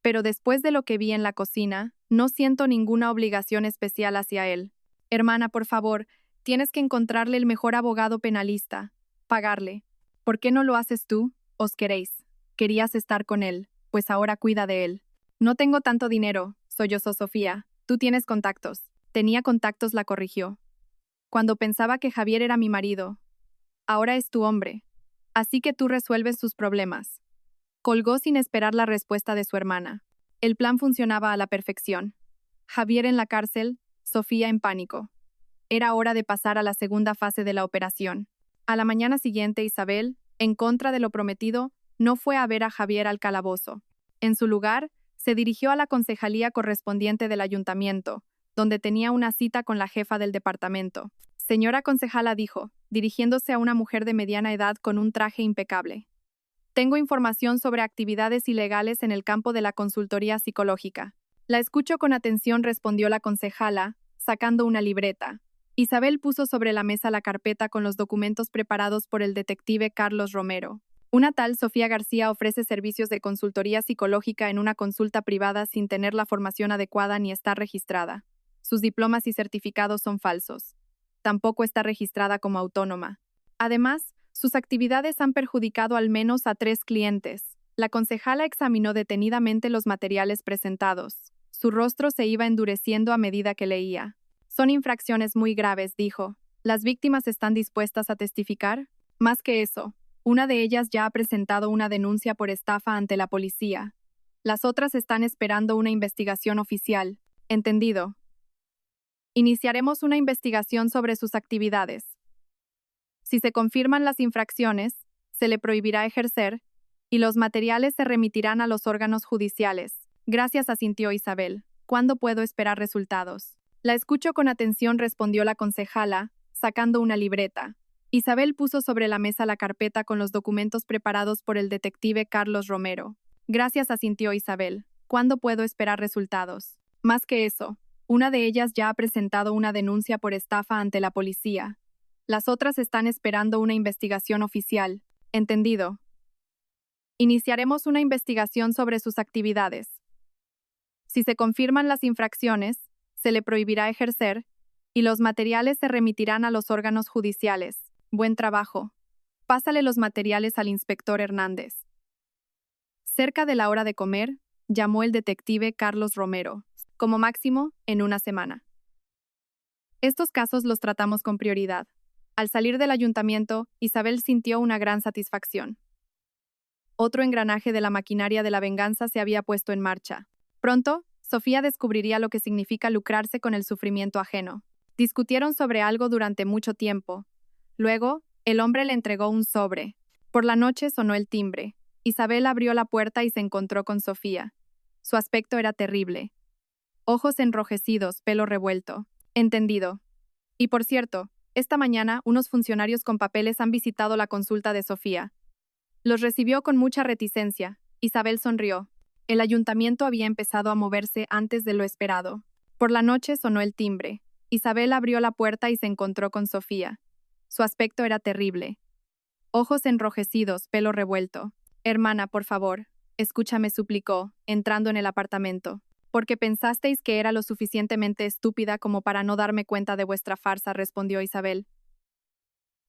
Pero después de lo que vi en la cocina, no siento ninguna obligación especial hacia él. Hermana, por favor, tienes que encontrarle el mejor abogado penalista. Pagarle. ¿Por qué no lo haces tú? Os queréis. Querías estar con él, pues ahora cuida de él. No tengo tanto dinero, sollozó Sofía. Tú tienes contactos. Tenía contactos, la corrigió. Cuando pensaba que Javier era mi marido. Ahora es tu hombre. Así que tú resuelves sus problemas. Colgó sin esperar la respuesta de su hermana. El plan funcionaba a la perfección. Javier en la cárcel, Sofía en pánico. Era hora de pasar a la segunda fase de la operación. A la mañana siguiente, Isabel, en contra de lo prometido, no fue a ver a Javier al calabozo. En su lugar, se dirigió a la concejalía correspondiente del ayuntamiento, donde tenía una cita con la jefa del departamento. Señora concejala, dijo, dirigiéndose a una mujer de mediana edad con un traje impecable. Tengo información sobre actividades ilegales en el campo de la consultoría psicológica. La escucho con atención, respondió la concejala, sacando una libreta. Isabel puso sobre la mesa la carpeta con los documentos preparados por el detective Carlos Romero. Una tal Sofía García ofrece servicios de consultoría psicológica en una consulta privada sin tener la formación adecuada ni estar registrada. Sus diplomas y certificados son falsos. Tampoco está registrada como autónoma. Además, sus actividades han perjudicado al menos a 3 clientes. La concejala examinó detenidamente los materiales presentados. Su rostro se iba endureciendo a medida que leía. Son infracciones muy graves, dijo. ¿Las víctimas están dispuestas a testificar? Más que eso, una de ellas ya ha presentado una denuncia por estafa ante la policía. Las otras están esperando una investigación oficial. ¿Entendido? Iniciaremos una investigación sobre sus actividades. Si se confirman las infracciones, se le prohibirá ejercer y los materiales se remitirán a los órganos judiciales. Gracias, asintió Isabel. ¿Cuándo puedo esperar resultados? La escucho con atención, respondió la concejala, sacando una libreta. Isabel puso sobre la mesa la carpeta con los documentos preparados por el detective Carlos Romero. Gracias, asintió Isabel. ¿Cuándo puedo esperar resultados? Más que eso, una de ellas ya ha presentado una denuncia por estafa ante la policía. Las otras están esperando una investigación oficial. ¿Entendido? Iniciaremos una investigación sobre sus actividades. Si se confirman las infracciones, se le prohibirá ejercer y los materiales se remitirán a los órganos judiciales. Buen trabajo. Pásale los materiales al inspector Hernández. Cerca de la hora de comer, llamó el detective Carlos Romero. Como máximo, en una semana. Estos casos los tratamos con prioridad. Al salir del ayuntamiento, Isabel sintió una gran satisfacción. Otro engranaje de la maquinaria de la venganza se había puesto en marcha. Pronto, Sofía descubriría lo que significa lucrarse con el sufrimiento ajeno. Discutieron sobre algo durante mucho tiempo. Luego, el hombre le entregó un sobre. Por la noche sonó el timbre. Isabel abrió la puerta y se encontró con Sofía. Su aspecto era terrible. Ojos enrojecidos, pelo revuelto. Entendido. Y por cierto, esta mañana unos funcionarios con papeles han visitado la consulta de Sofía. Los recibió con mucha reticencia. Isabel sonrió. El ayuntamiento había empezado a moverse antes de lo esperado. Por la noche sonó el timbre. Isabel abrió la puerta y se encontró con Sofía. Su aspecto era terrible. Ojos enrojecidos, pelo revuelto. Hermana, por favor, escúchame, suplicó, entrando en el apartamento. Porque pensasteis que era lo suficientemente estúpida como para no darme cuenta de vuestra farsa, respondió Isabel.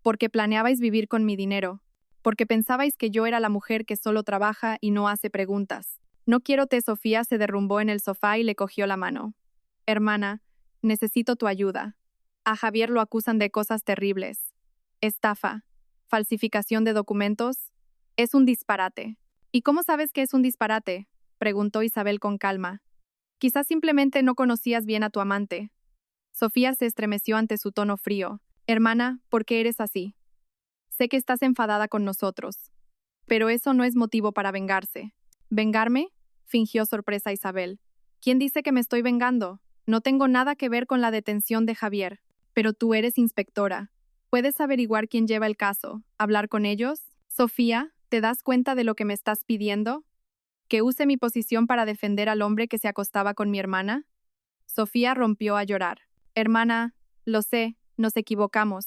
Porque planeabais vivir con mi dinero. Porque pensabais que yo era la mujer que solo trabaja y no hace preguntas. No quiero te. Sofía se derrumbó en el sofá y le cogió la mano. Hermana, necesito tu ayuda. A Javier lo acusan de cosas terribles. Estafa, falsificación de documentos. Es un disparate. ¿Y cómo sabes que es un disparate?, preguntó Isabel con calma. Quizás simplemente no conocías bien a tu amante. Sofía se estremeció ante su tono frío. Hermana, ¿por qué eres así? Sé que estás enfadada con nosotros. Pero eso no es motivo para vengarse. ¿Vengarme?, fingió sorpresa Isabel. ¿Quién dice que me estoy vengando? No tengo nada que ver con la detención de Javier. Pero tú eres inspectora. ¿Puedes averiguar quién lleva el caso? ¿Hablar con ellos? Sofía, ¿te das cuenta de lo que me estás pidiendo? ¿Que use mi posición para defender al hombre que se acostaba con mi hermana? Sofía rompió a llorar. Hermana, lo sé, nos equivocamos.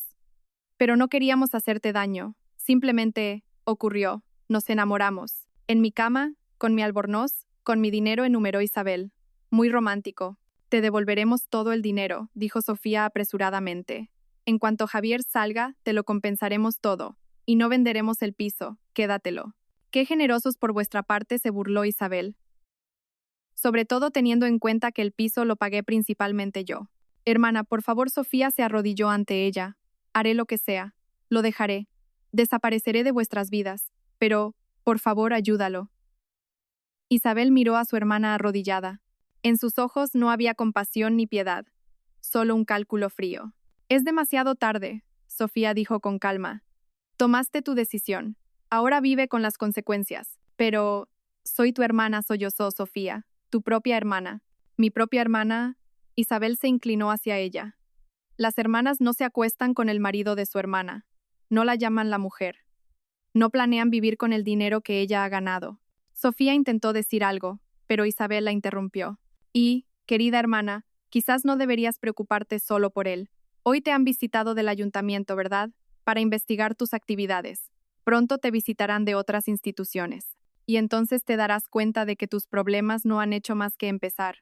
Pero no queríamos hacerte daño. Simplemente, ocurrió. Nos enamoramos. En mi cama, con mi albornoz, con mi dinero, enumeró Isabel. Muy romántico. Te devolveremos todo el dinero, dijo Sofía apresuradamente. En cuanto Javier salga, te lo compensaremos todo. Y no venderemos el piso, quédatelo. Qué generosos por vuestra parte, se burló Isabel. Sobre todo teniendo en cuenta que el piso lo pagué principalmente yo. Hermana, por favor, Sofía se arrodilló ante ella. Haré lo que sea. Lo dejaré. Desapareceré de vuestras vidas. Pero, por favor, ayúdalo. Isabel miró a su hermana arrodillada. En sus ojos no había compasión ni piedad, solo un cálculo frío. Es demasiado tarde, Sofía dijo con calma. Tomaste tu decisión. Ahora vive con las consecuencias. Pero, soy tu hermana, sollozó Sofía. Tu propia hermana. Mi propia hermana. Isabel se inclinó hacia ella. Las hermanas no se acuestan con el marido de su hermana. No la llaman la mujer. No planean vivir con el dinero que ella ha ganado. Sofía intentó decir algo, pero Isabel la interrumpió. Y, querida hermana, quizás no deberías preocuparte solo por él. Hoy te han visitado del ayuntamiento, ¿verdad? Para investigar tus actividades. Pronto te visitarán de otras instituciones. Y entonces te darás cuenta de que tus problemas no han hecho más que empezar.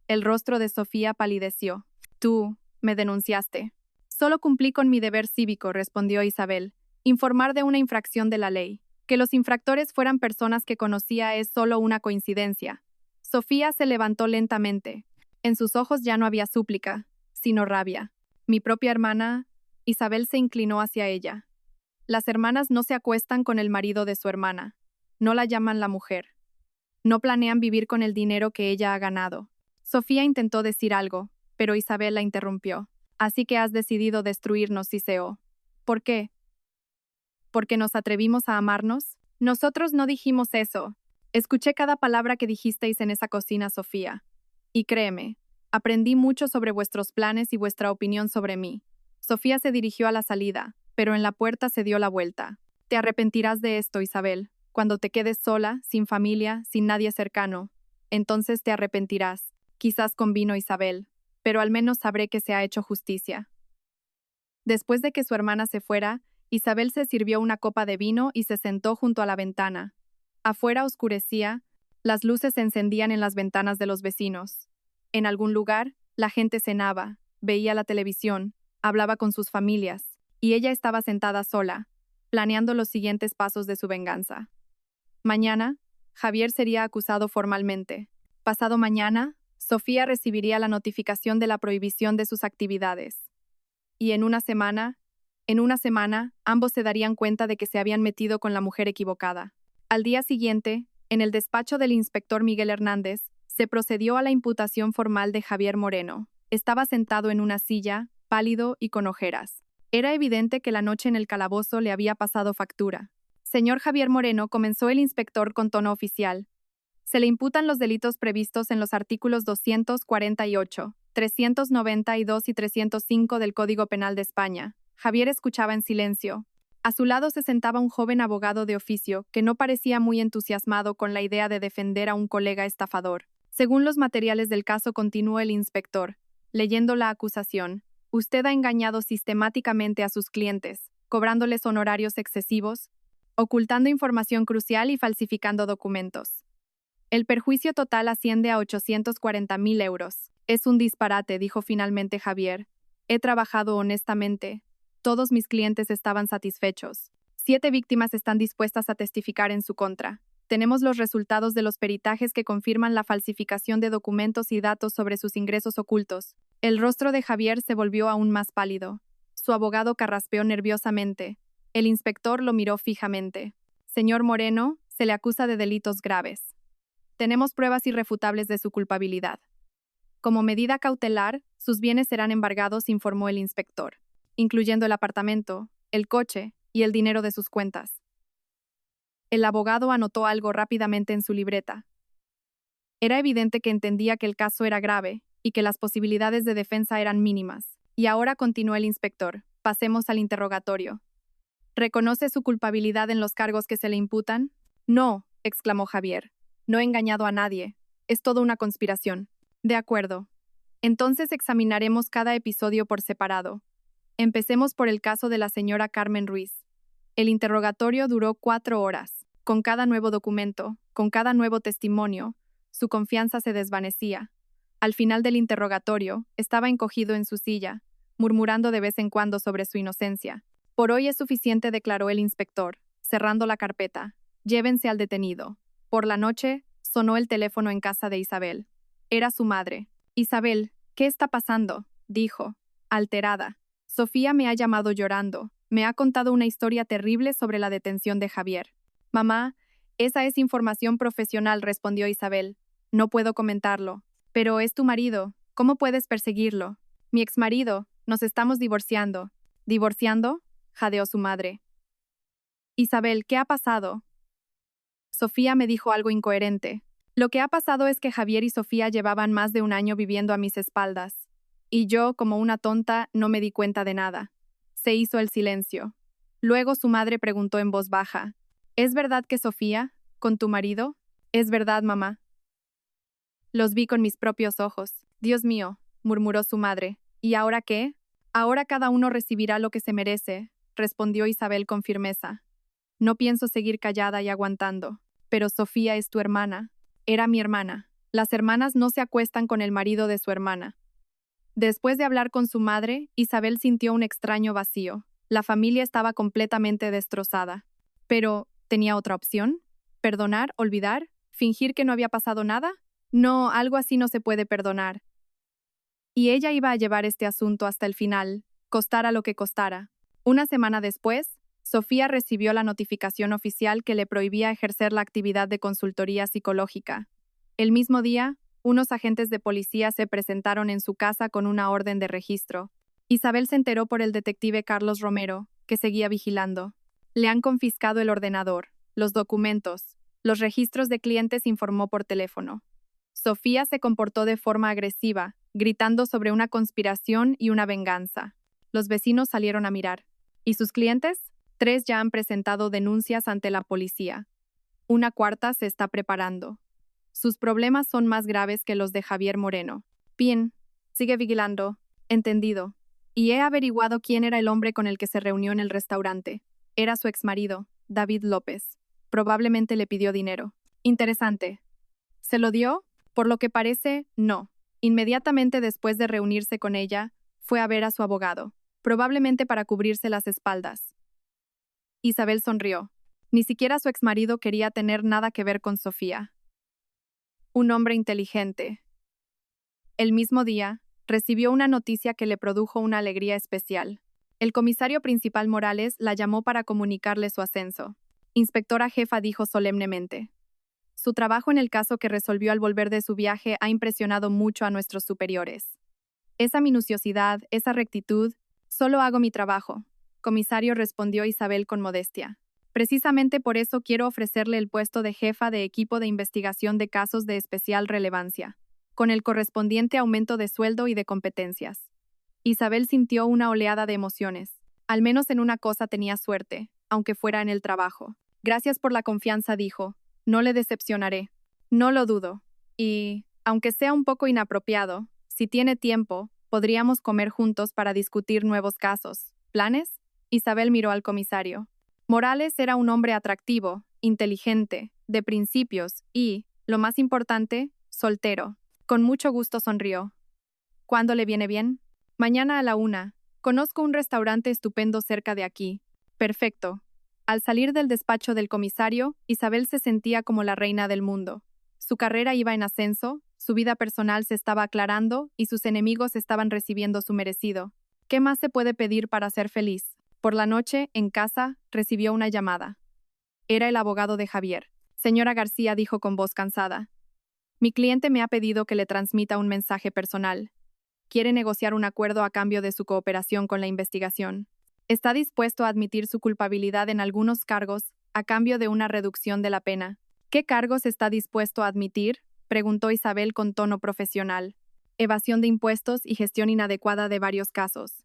El rostro de Sofía palideció. Tú, me denunciaste. Solo cumplí con mi deber cívico, respondió Isabel. Informar de una infracción de la ley. Que los infractores fueran personas que conocía es solo una coincidencia. Sofía se levantó lentamente. En sus ojos ya no había súplica, sino rabia. Mi propia hermana. Isabel se inclinó hacia ella. Las hermanas no se acuestan con el marido de su hermana. No la llaman la mujer. No planean vivir con el dinero que ella ha ganado. Sofía intentó decir algo, pero Isabel la interrumpió. Así que has decidido destruirnos, Siseo. ¿Por qué? ¿Porque nos atrevimos a amarnos? Nosotros no dijimos eso. Escuché cada palabra que dijisteis en esa cocina, Sofía. Y créeme, aprendí mucho sobre vuestros planes y vuestra opinión sobre mí. Sofía se dirigió a la salida, pero en la puerta se dio la vuelta. Te arrepentirás de esto, Isabel. Cuando te quedes sola, sin familia, sin nadie cercano. Entonces te arrepentirás. Quizás con vino, Isabel. Pero al menos sabré que se ha hecho justicia. Después de que su hermana se fuera, Isabel se sirvió una copa de vino y se sentó junto a la ventana. Afuera oscurecía, las luces se encendían en las ventanas de los vecinos. En algún lugar, la gente cenaba, veía la televisión, hablaba con sus familias, y ella estaba sentada sola, planeando los siguientes pasos de su venganza. Mañana, Javier sería acusado formalmente. Pasado mañana, Sofía recibiría la notificación de la prohibición de sus actividades. Y en una semana, ambos se darían cuenta de que se habían metido con la mujer equivocada. Al día siguiente, en el despacho del inspector Miguel Hernández, se procedió a la imputación formal de Javier Moreno. Estaba sentado en una silla, pálido y con ojeras. Era evidente que la noche en el calabozo le había pasado factura. Señor Javier Moreno, comenzó el inspector con tono oficial. Se le imputan los delitos previstos en los artículos 248, 392 y 305 del Código Penal de España. Javier escuchaba en silencio. A su lado se sentaba un joven abogado de oficio que no parecía muy entusiasmado con la idea de defender a un colega estafador. Según los materiales del caso, continuó el inspector, leyendo la acusación. Usted ha engañado sistemáticamente a sus clientes, cobrándoles honorarios excesivos, ocultando información crucial y falsificando documentos. El perjuicio total asciende a 840.000 euros. Es un disparate, dijo finalmente Javier. He trabajado honestamente. Todos mis clientes estaban satisfechos. 7 víctimas están dispuestas a testificar en su contra. Tenemos los resultados de los peritajes que confirman la falsificación de documentos y datos sobre sus ingresos ocultos. El rostro de Javier se volvió aún más pálido. Su abogado carraspeó nerviosamente. El inspector lo miró fijamente. Señor Moreno, se le acusa de delitos graves. Tenemos pruebas irrefutables de su culpabilidad. Como medida cautelar, sus bienes serán embargados, informó el inspector, incluyendo el apartamento, el coche y el dinero de sus cuentas. El abogado anotó algo rápidamente en su libreta. Era evidente que entendía que el caso era grave y que las posibilidades de defensa eran mínimas. Y ahora, continuó el inspector, pasemos al interrogatorio. ¿Reconoce su culpabilidad en los cargos que se le imputan? No, exclamó Javier. No he engañado a nadie. Es toda una conspiración. De acuerdo. Entonces examinaremos cada episodio por separado. Empecemos por el caso de la señora Carmen Ruiz. El interrogatorio duró 4 horas. Con cada nuevo documento, con cada nuevo testimonio, su confianza se desvanecía. Al final del interrogatorio, estaba encogido en su silla, murmurando de vez en cuando sobre su inocencia. Por hoy es suficiente, declaró el inspector, cerrando la carpeta. Llévense al detenido. Por la noche, sonó el teléfono en casa de Isabel. Era su madre. Isabel, ¿qué está pasando?, dijo, alterada. Sofía me ha llamado llorando. Me ha contado una historia terrible sobre la detención de Javier. Mamá, esa es información profesional, respondió Isabel. No puedo comentarlo. Pero es tu marido. ¿Cómo puedes perseguirlo? Mi exmarido. Nos estamos divorciando. ¿Divorciando?, jadeó su madre. Isabel, ¿qué ha pasado? Sofía me dijo algo incoherente. Lo que ha pasado es que Javier y Sofía llevaban más de un año viviendo a mis espaldas. Y yo, como una tonta, no me di cuenta de nada. Se hizo el silencio. Luego su madre preguntó en voz baja: ¿Es verdad que Sofía, con tu marido? Es verdad, mamá. Los vi con mis propios ojos. Dios mío, murmuró su madre. ¿Y ahora qué? Ahora cada uno recibirá lo que se merece, respondió Isabel con firmeza. No pienso seguir callada y aguantando. Pero Sofía es tu hermana. Era mi hermana. Las hermanas no se acuestan con el marido de su hermana. Después de hablar con su madre, Isabel sintió un extraño vacío. La familia estaba completamente destrozada. Pero, ¿tenía otra opción? ¿Perdonar, olvidar? ¿Fingir que no había pasado nada? No, algo así no se puede perdonar. Y ella iba a llevar este asunto hasta el final, costara lo que costara. Una semana después, Sofía recibió la notificación oficial que le prohibía ejercer la actividad de consultoría psicológica. El mismo día, unos agentes de policía se presentaron en su casa con una orden de registro. Isabel se enteró por el detective Carlos Romero, que seguía vigilando. Le han confiscado el ordenador, los documentos, los registros de clientes, informó por teléfono. Sofía se comportó de forma agresiva, gritando sobre una conspiración y una venganza. Los vecinos salieron a mirar. ¿Y sus clientes? 3 ya han presentado denuncias ante la policía. Una cuarta se está preparando. Sus problemas son más graves que los de Javier Moreno. Bien, sigue vigilando. Entendido. Y he averiguado quién era el hombre con el que se reunió en el restaurante. Era su exmarido, David López. Probablemente le pidió dinero. Interesante. ¿Se lo dio? Por lo que parece, no. Inmediatamente después de reunirse con ella, fue a ver a su abogado, probablemente para cubrirse las espaldas. Isabel sonrió. Ni siquiera su exmarido quería tener nada que ver con Sofía. Un hombre inteligente. El mismo día, recibió una noticia que le produjo una alegría especial. El comisario principal Morales la llamó para comunicarle su ascenso. Inspectora jefa, dijo solemnemente. Su trabajo en el caso que resolvió al volver de su viaje ha impresionado mucho a nuestros superiores. Esa minuciosidad, esa rectitud, solo hago mi trabajo, comisario, respondió Isabel con modestia. Precisamente por eso quiero ofrecerle el puesto de jefa de equipo de investigación de casos de especial relevancia, con el correspondiente aumento de sueldo y de competencias. Isabel sintió una oleada de emociones. Al menos en una cosa tenía suerte, aunque fuera en el trabajo. Gracias por la confianza, dijo. No le decepcionaré. No lo dudo. Y, aunque sea un poco inapropiado, si tiene tiempo, podríamos comer juntos para discutir nuevos casos. ¿Planes? Isabel miró al comisario. Morales era un hombre atractivo, inteligente, de principios y, lo más importante, soltero. Con mucho gusto sonrió. ¿Cuándo le viene bien? Mañana a la 1. Conozco un restaurante estupendo cerca de aquí. Perfecto. Al salir del despacho del comisario, Isabel se sentía como la reina del mundo. Su carrera iba en ascenso, su vida personal se estaba aclarando y sus enemigos estaban recibiendo su merecido. ¿Qué más se puede pedir para ser feliz? Por la noche, en casa, recibió una llamada. Era el abogado de Javier. Señora García, dijo con voz cansada. Mi cliente me ha pedido que le transmita un mensaje personal. Quiere negociar un acuerdo a cambio de su cooperación con la investigación. Está dispuesto a admitir su culpabilidad en algunos cargos a cambio de una reducción de la pena. ¿Qué cargos está dispuesto a admitir?, preguntó Isabel con tono profesional. Evasión de impuestos y gestión inadecuada de varios casos.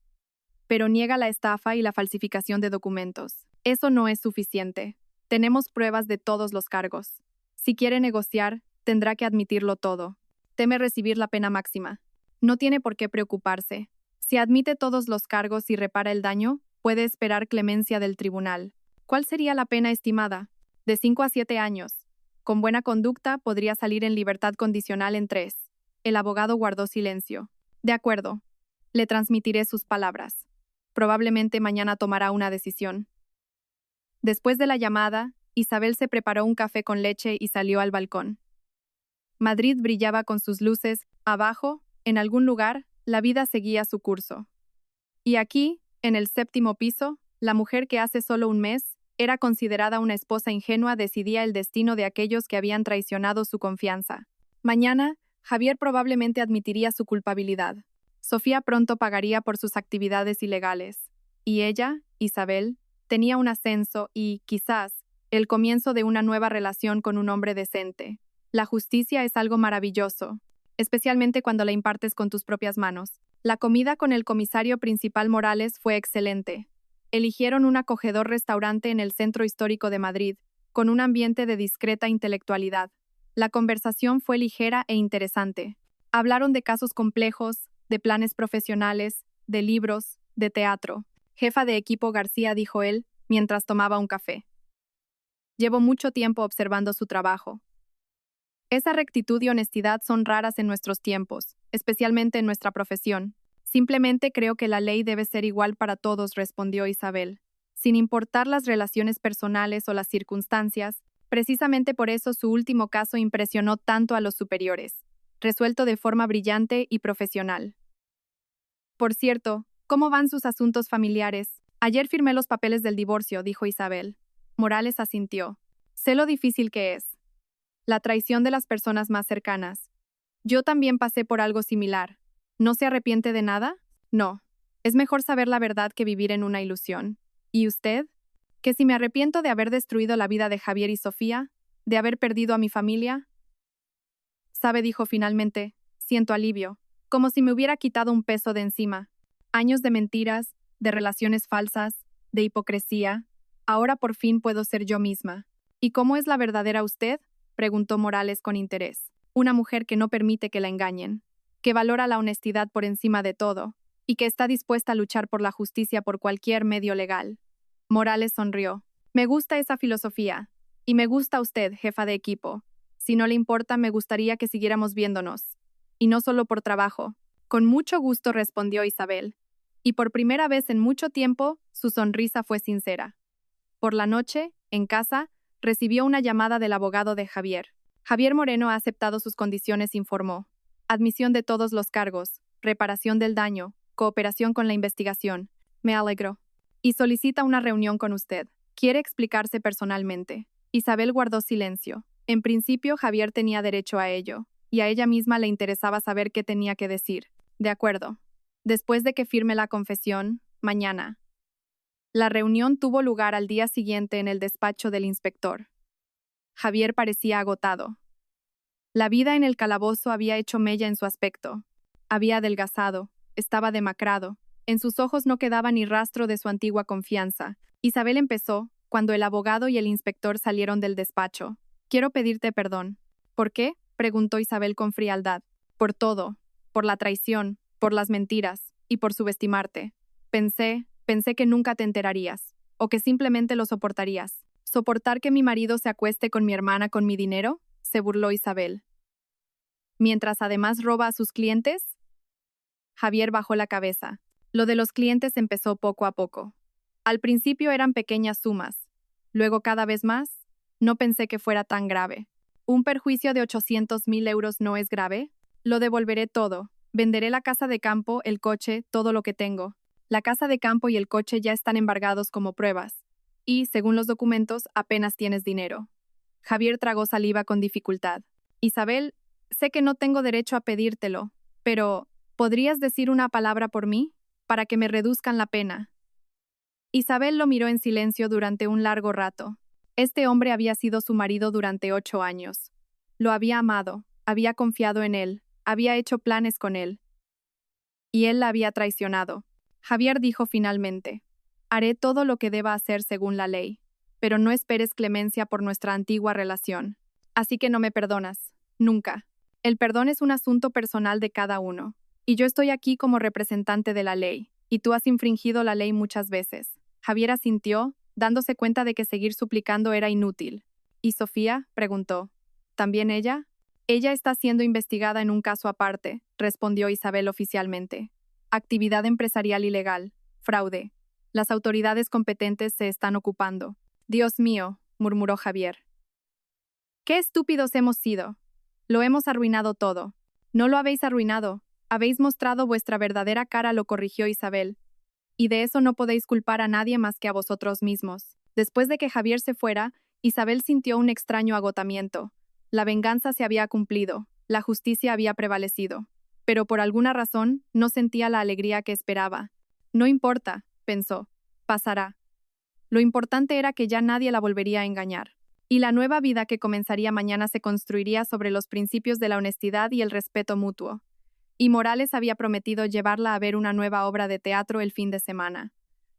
Pero niega la estafa y la falsificación de documentos. Eso no es suficiente. Tenemos pruebas de todos los cargos. Si quiere negociar, tendrá que admitirlo todo. Teme recibir la pena máxima. No tiene por qué preocuparse. Si admite todos los cargos y repara el daño, puede esperar clemencia del tribunal. ¿Cuál sería la pena estimada? De 5 a 7 años. Con buena conducta, podría salir en libertad condicional en 3. El abogado guardó silencio. De acuerdo. Le transmitiré sus palabras. Probablemente mañana tomará una decisión. Después de la llamada, Isabel se preparó un café con leche y salió al balcón. Madrid brillaba con sus luces. Abajo, en algún lugar, la vida seguía su curso. Y aquí, en el 7º piso, la mujer que hace solo un mes era considerada una esposa ingenua decidía el destino de aquellos que habían traicionado su confianza. Mañana, Javier probablemente admitiría su culpabilidad. Sofía pronto pagaría por sus actividades ilegales. Y ella, Isabel, tenía un ascenso y, quizás, el comienzo de una nueva relación con un hombre decente. La justicia es algo maravilloso, especialmente cuando la impartes con tus propias manos. La comida con el comisario principal Morales fue excelente. Eligieron un acogedor restaurante en el centro histórico de Madrid, con un ambiente de discreta intelectualidad. La conversación fue ligera e interesante. Hablaron de casos complejos, de planes profesionales, de libros, de teatro. Jefa de equipo García, dijo él, mientras tomaba un café. Llevo mucho tiempo observando su trabajo. Esa rectitud y honestidad son raras en nuestros tiempos, especialmente en nuestra profesión. Simplemente creo que la ley debe ser igual para todos, respondió Isabel. Sin importar las relaciones personales o las circunstancias, precisamente por eso su último caso impresionó tanto a los superiores, resuelto de forma brillante y profesional. Por cierto, ¿cómo van sus asuntos familiares? Ayer firmé los papeles del divorcio, dijo Isabel. Morales asintió. Sé lo difícil que es. La traición de las personas más cercanas. Yo también pasé por algo similar. ¿No se arrepiente de nada? No. Es mejor saber la verdad que vivir en una ilusión. ¿Y usted? ¿Que si me arrepiento de haber destruido la vida de Javier y Sofía? ¿De haber perdido a mi familia? Sabe, dijo finalmente, siento alivio, como si me hubiera quitado un peso de encima. Años de mentiras, de relaciones falsas, de hipocresía. Ahora por fin puedo ser yo misma. ¿Y cómo es la verdadera usted?, preguntó Morales con interés. Una mujer que no permite que la engañen, que valora la honestidad por encima de todo, y que está dispuesta a luchar por la justicia por cualquier medio legal. Morales sonrió. Me gusta esa filosofía. Y me gusta usted, jefa de equipo. Si no le importa, me gustaría que siguiéramos viéndonos. Y no solo por trabajo. Con mucho gusto, respondió Isabel. Y por primera vez en mucho tiempo, su sonrisa fue sincera. Por la noche, en casa, recibió una llamada del abogado de Javier. Javier Moreno ha aceptado sus condiciones, informó. Admisión de todos los cargos, reparación del daño, cooperación con la investigación. Me alegro. Y solicita una reunión con usted. Quiere explicarse personalmente. Isabel guardó silencio. En principio, Javier tenía derecho a ello, y a ella misma le interesaba saber qué tenía que decir. De acuerdo. Después de que firme la confesión, mañana. La reunión tuvo lugar al día siguiente en el despacho del inspector. Javier parecía agotado. La vida en el calabozo había hecho mella en su aspecto. Había adelgazado, estaba demacrado. En sus ojos no quedaba ni rastro de su antigua confianza. Isabel empezó, cuando el abogado y el inspector salieron del despacho. Quiero pedirte perdón. ¿Por qué?, preguntó Isabel con frialdad. Por todo. Por la traición, por las mentiras, y por subestimarte. Pensé que nunca te enterarías, o que simplemente lo soportarías. ¿Soportar que mi marido se acueste con mi hermana con mi dinero?, se burló Isabel. ¿Mientras además roba a sus clientes? Javier bajó la cabeza. Lo de los clientes empezó poco a poco. Al principio eran pequeñas sumas. Luego cada vez más. No pensé que fuera tan grave. ¿Un perjuicio de 800.000 euros no es grave? Lo devolveré todo. Venderé la casa de campo, el coche, todo lo que tengo. La casa de campo y el coche ya están embargados como pruebas. Y, según los documentos, apenas tienes dinero. Javier tragó saliva con dificultad. Isabel, sé que no tengo derecho a pedírtelo, pero ¿podrías decir una palabra por mí? Para que me reduzcan la pena. Isabel lo miró en silencio durante un largo rato. Este hombre había sido su marido durante 8 años. Lo había amado, había confiado en él, había hecho planes con él. Y él la había traicionado. Javier dijo finalmente, haré todo lo que deba hacer según la ley, pero no esperes clemencia por nuestra antigua relación. Así que no me perdonas, nunca. El perdón es un asunto personal de cada uno, y yo estoy aquí como representante de la ley, y tú has infringido la ley muchas veces. Javier asintió, dándose cuenta de que seguir suplicando era inútil. ¿Y Sofía?, preguntó. ¿También ella? Ella está siendo investigada en un caso aparte, respondió Isabel oficialmente. Actividad empresarial ilegal. Fraude. Las autoridades competentes se están ocupando. Dios mío, murmuró Javier. ¡Qué estúpidos hemos sido! Lo hemos arruinado todo. No lo habéis arruinado. Habéis mostrado vuestra verdadera cara, lo corrigió Isabel. Y de eso no podéis culpar a nadie más que a vosotros mismos. Después de que Javier se fuera, Isabel sintió un extraño agotamiento. La venganza se había cumplido, la justicia había prevalecido. Pero por alguna razón, no sentía la alegría que esperaba. No importa, pensó, pasará. Lo importante era que ya nadie la volvería a engañar. Y la nueva vida que comenzaría mañana se construiría sobre los principios de la honestidad y el respeto mutuo. Y Morales había prometido llevarla a ver una nueva obra de teatro el fin de semana.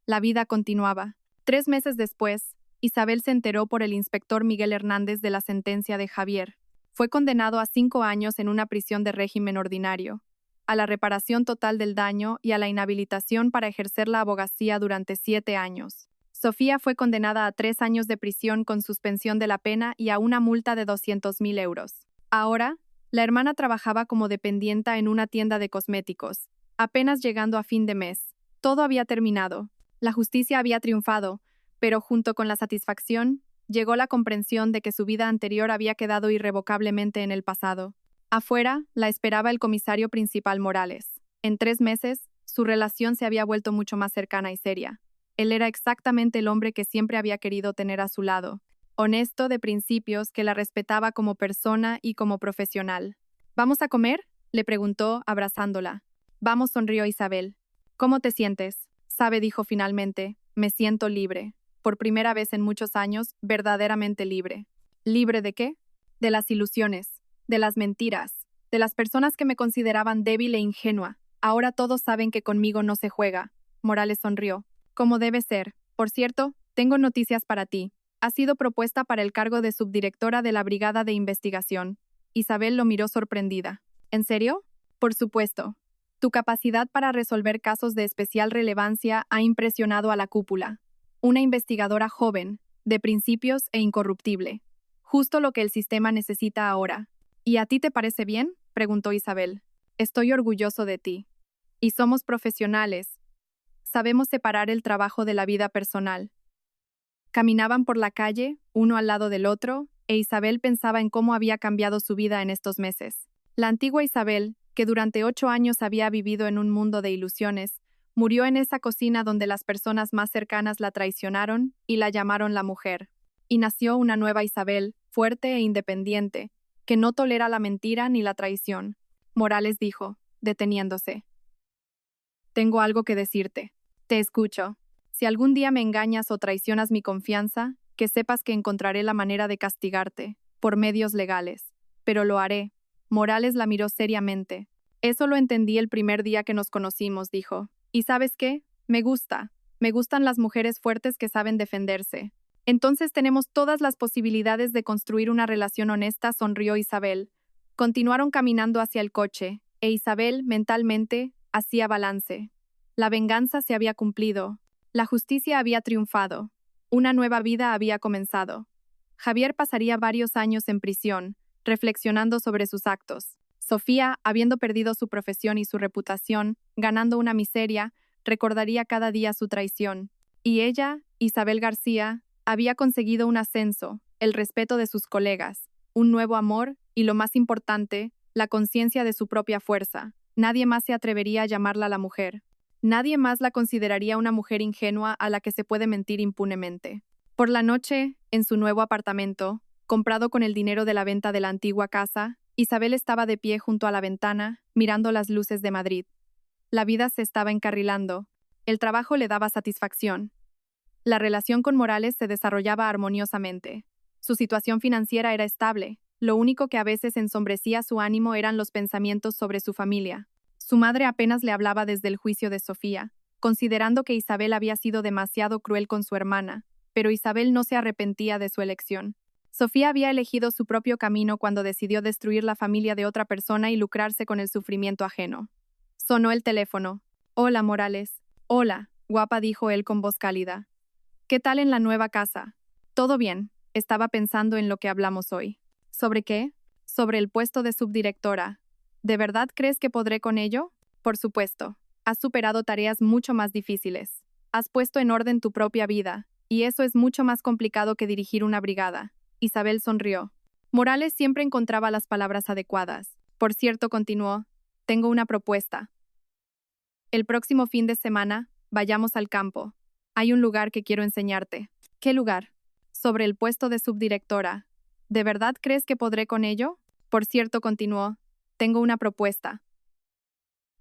La vida continuaba. 3 meses después, Isabel se enteró por el inspector Miguel Hernández de la sentencia de Javier. Fue condenado a 5 años en una prisión de régimen ordinario, a la reparación total del daño y a la inhabilitación para ejercer la abogacía durante 7 años. Sofía fue condenada a 3 años de prisión con suspensión de la pena y a una multa de 200.000 euros. Ahora, la hermana trabajaba como dependienta en una tienda de cosméticos, apenas llegando a fin de mes. Todo había terminado. La justicia había triunfado, pero junto con la satisfacción, llegó la comprensión de que su vida anterior había quedado irrevocablemente en el pasado. Afuera, la esperaba el comisario principal Morales. En 3 meses, su relación se había vuelto mucho más cercana y seria. Él era exactamente el hombre que siempre había querido tener a su lado. Honesto de principios, que la respetaba como persona y como profesional. ¿Vamos a comer?, le preguntó, abrazándola. Vamos, sonrió Isabel. ¿Cómo te sientes? Sabe, dijo finalmente, me siento libre. Por primera vez en muchos años, verdaderamente libre. ¿Libre de qué? De las ilusiones, de las mentiras, de las personas que me consideraban débil e ingenua. Ahora todos saben que conmigo no se juega. Morales sonrió. Como debe ser. Por cierto, tengo noticias para ti. Has sido propuesta para el cargo de subdirectora de la Brigada de Investigación. Isabel lo miró sorprendida. ¿En serio? Por supuesto. Tu capacidad para resolver casos de especial relevancia ha impresionado a la cúpula. Una investigadora joven, de principios e incorruptible. Justo lo que el sistema necesita ahora. ¿Y a ti te parece bien?, preguntó Isabel. Estoy orgulloso de ti. Y somos profesionales. Sabemos separar el trabajo de la vida personal. Caminaban por la calle, uno al lado del otro, e Isabel pensaba en cómo había cambiado su vida en estos meses. La antigua Isabel, que durante 8 años había vivido en un mundo de ilusiones, murió en esa cocina donde las personas más cercanas la traicionaron y la llamaron la mujer. Y nació una nueva Isabel, fuerte e independiente, que no tolera la mentira ni la traición. Morales dijo, deteniéndose. Tengo algo que decirte. Te escucho. Si algún día me engañas o traicionas mi confianza, que sepas que encontraré la manera de castigarte, por medios legales. Pero lo haré. Morales la miró seriamente. Eso lo entendí el primer día que nos conocimos, dijo. ¿Y sabes qué? Me gustan las mujeres fuertes que saben defenderse. Entonces tenemos todas las posibilidades de construir una relación honesta, sonrió Isabel. Continuaron caminando hacia el coche, e Isabel, mentalmente, hacía balance. La venganza se había cumplido. La justicia había triunfado. Una nueva vida había comenzado. Javier pasaría varios años en prisión, reflexionando sobre sus actos. Sofía, habiendo perdido su profesión y su reputación, ganando una miseria, recordaría cada día su traición. Y ella, Isabel García, había conseguido un ascenso, el respeto de sus colegas, un nuevo amor y, lo más importante, la conciencia de su propia fuerza. Nadie más se atrevería a llamarla la mujer. Nadie más la consideraría una mujer ingenua a la que se puede mentir impunemente. Por la noche, en su nuevo apartamento, comprado con el dinero de la venta de la antigua casa, Isabel estaba de pie junto a la ventana, mirando las luces de Madrid. La vida se estaba encarrilando. El trabajo le daba satisfacción. La relación con Morales se desarrollaba armoniosamente. Su situación financiera era estable. Lo único que a veces ensombrecía su ánimo eran los pensamientos sobre su familia. Su madre apenas le hablaba desde el juicio de Sofía, considerando que Isabel había sido demasiado cruel con su hermana, pero Isabel no se arrepentía de su elección. Sofía había elegido su propio camino cuando decidió destruir la familia de otra persona y lucrarse con el sufrimiento ajeno. Sonó el teléfono. «Hola, Morales». «Hola», guapa, dijo él con voz cálida. «¿Qué tal en la nueva casa?» «Todo bien. Estaba pensando en lo que hablamos hoy». «¿Sobre qué?» Sobre el puesto de subdirectora. ¿De verdad crees que podré con ello? Por supuesto. Has superado tareas mucho más difíciles. Has puesto en orden tu propia vida, y eso es mucho más complicado que dirigir una brigada. Isabel sonrió. Morales siempre encontraba las palabras adecuadas. Por cierto, continuó, tengo una propuesta. El próximo fin de semana, vayamos al campo. Hay un lugar que quiero enseñarte. ¿Qué lugar? Sobre el puesto de subdirectora. ¿De verdad crees que podré con ello? Por cierto, continuó, tengo una propuesta.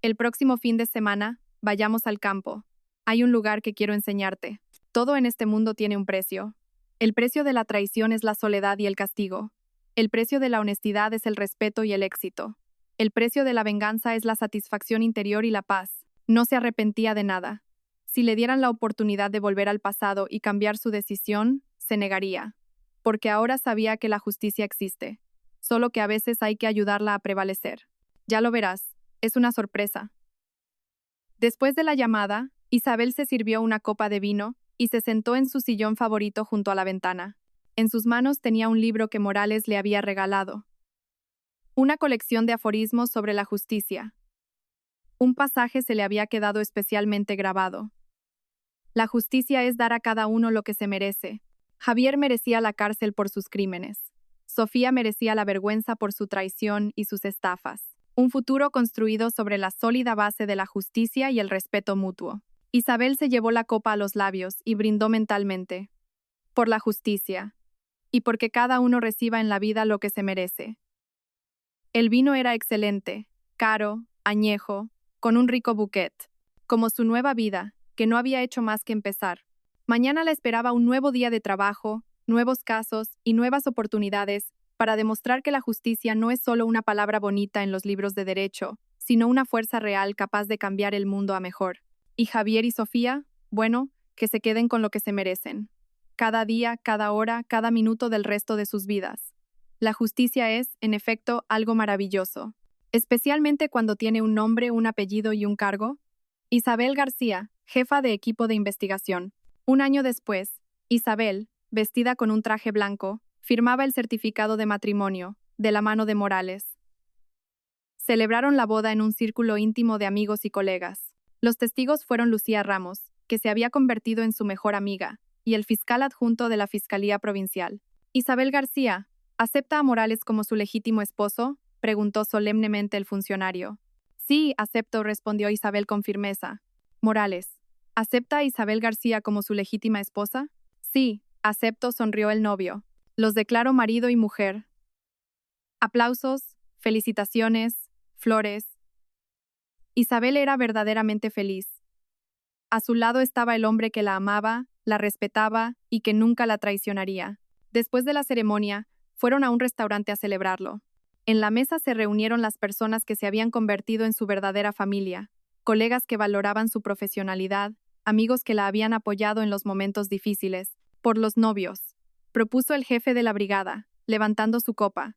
El próximo fin de semana, vayamos al campo. Hay un lugar que quiero enseñarte. Todo en este mundo tiene un precio. El precio de la traición es la soledad y el castigo. El precio de la honestidad es el respeto y el éxito. El precio de la venganza es la satisfacción interior y la paz. No se arrepentía de nada. Si le dieran la oportunidad de volver al pasado y cambiar su decisión, se negaría. Porque ahora sabía que la justicia existe. Solo que a veces hay que ayudarla a prevalecer. Ya lo verás, es una sorpresa. Después de la llamada, Isabel se sirvió una copa de vino y se sentó en su sillón favorito junto a la ventana. En sus manos tenía un libro que Morales le había regalado. Una colección de aforismos sobre la justicia. Un pasaje se le había quedado especialmente grabado. La justicia es dar a cada uno lo que se merece. Javier merecía la cárcel por sus crímenes. Sofía merecía la vergüenza por su traición y sus estafas. Un futuro construido sobre la sólida base de la justicia y el respeto mutuo. Isabel se llevó la copa a los labios y brindó mentalmente. Por la justicia. Y porque cada uno reciba en la vida lo que se merece. El vino era excelente, caro, añejo, con un rico bouquet, como su nueva vida, que no había hecho más que empezar. Mañana la esperaba un nuevo día de trabajo, nuevos casos y nuevas oportunidades para demostrar que la justicia no es solo una palabra bonita en los libros de derecho, sino una fuerza real capaz de cambiar el mundo a mejor. Y Javier y Sofía, bueno, que se queden con lo que se merecen. Cada día, cada hora, cada minuto del resto de sus vidas. La justicia es, en efecto, algo maravilloso, especialmente cuando tiene un nombre, un apellido y un cargo. Isabel García, jefa de equipo de investigación. Un año después, Isabel, vestida con un traje blanco, firmaba el certificado de matrimonio, de la mano de Morales. Celebraron la boda en un círculo íntimo de amigos y colegas. Los testigos fueron Lucía Ramos, que se había convertido en su mejor amiga, y el fiscal adjunto de la Fiscalía Provincial. Isabel García, ¿acepta a Morales como su legítimo esposo?, preguntó solemnemente el funcionario. Sí, acepto, respondió Isabel con firmeza. Morales, ¿acepta a Isabel García como su legítima esposa? Sí, acepto, sonrió el novio. Los declaro marido y mujer. Aplausos, felicitaciones, flores. Isabel era verdaderamente feliz. A su lado estaba el hombre que la amaba, la respetaba y que nunca la traicionaría. Después de la ceremonia, fueron a un restaurante a celebrarlo. En la mesa se reunieron las personas que se habían convertido en su verdadera familia, colegas que valoraban su profesionalidad, amigos que la habían apoyado en los momentos difíciles. Por los novios, propuso el jefe de la brigada, levantando su copa.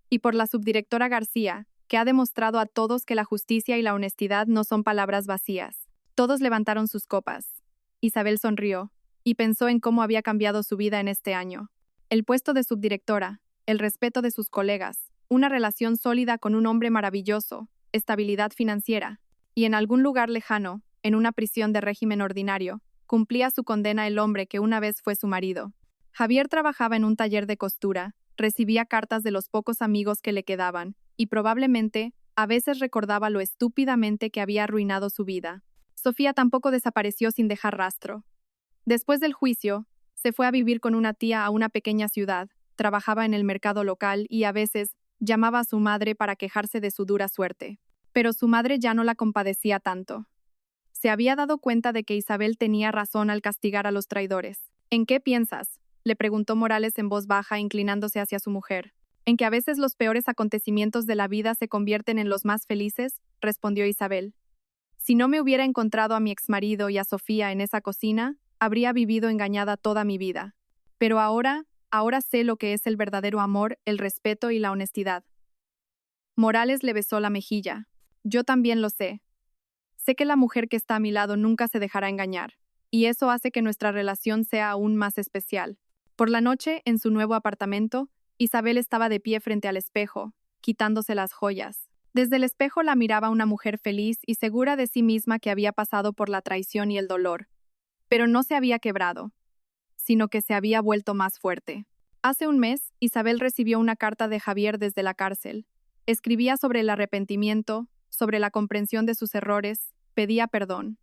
Y por la subdirectora García, que ha demostrado a todos que la justicia y la honestidad no son palabras vacías. Todos levantaron sus copas. Isabel sonrió, y pensó en cómo había cambiado su vida en este año. El puesto de subdirectora, el respeto de sus colegas, una relación sólida con un hombre maravilloso, estabilidad financiera, y en algún lugar lejano, en una prisión de régimen ordinario, cumplía su condena el hombre que una vez fue su marido. Javier trabajaba en un taller de costura, recibía cartas de los pocos amigos que le quedaban, y probablemente, a veces recordaba lo estúpidamente que había arruinado su vida. Sofía tampoco desapareció sin dejar rastro. Después del juicio, se fue a vivir con una tía a una pequeña ciudad, trabajaba en el mercado local y a veces llamaba a su madre para quejarse de su dura suerte. Pero su madre ya no la compadecía tanto. Se había dado cuenta de que Isabel tenía razón al castigar a los traidores. ¿En qué piensas?, le preguntó Morales en voz baja, inclinándose hacia su mujer. En que a veces los peores acontecimientos de la vida se convierten en los más felices, respondió Isabel. Si no me hubiera encontrado a mi exmarido y a Sofía en esa cocina, habría vivido engañada toda mi vida. Pero ahora sé lo que es el verdadero amor, el respeto y la honestidad. Morales le besó la mejilla. Yo también lo sé. Sé que la mujer que está a mi lado nunca se dejará engañar, y eso hace que nuestra relación sea aún más especial. Por la noche, en su nuevo apartamento, Isabel estaba de pie frente al espejo, quitándose las joyas. Desde el espejo la miraba una mujer feliz y segura de sí misma que había pasado por la traición y el dolor. Pero no se había quebrado, sino que se había vuelto más fuerte. Hace un mes, Isabel recibió una carta de Javier desde la cárcel. Escribía sobre el arrepentimiento, sobre la comprensión de sus errores, pedía perdón.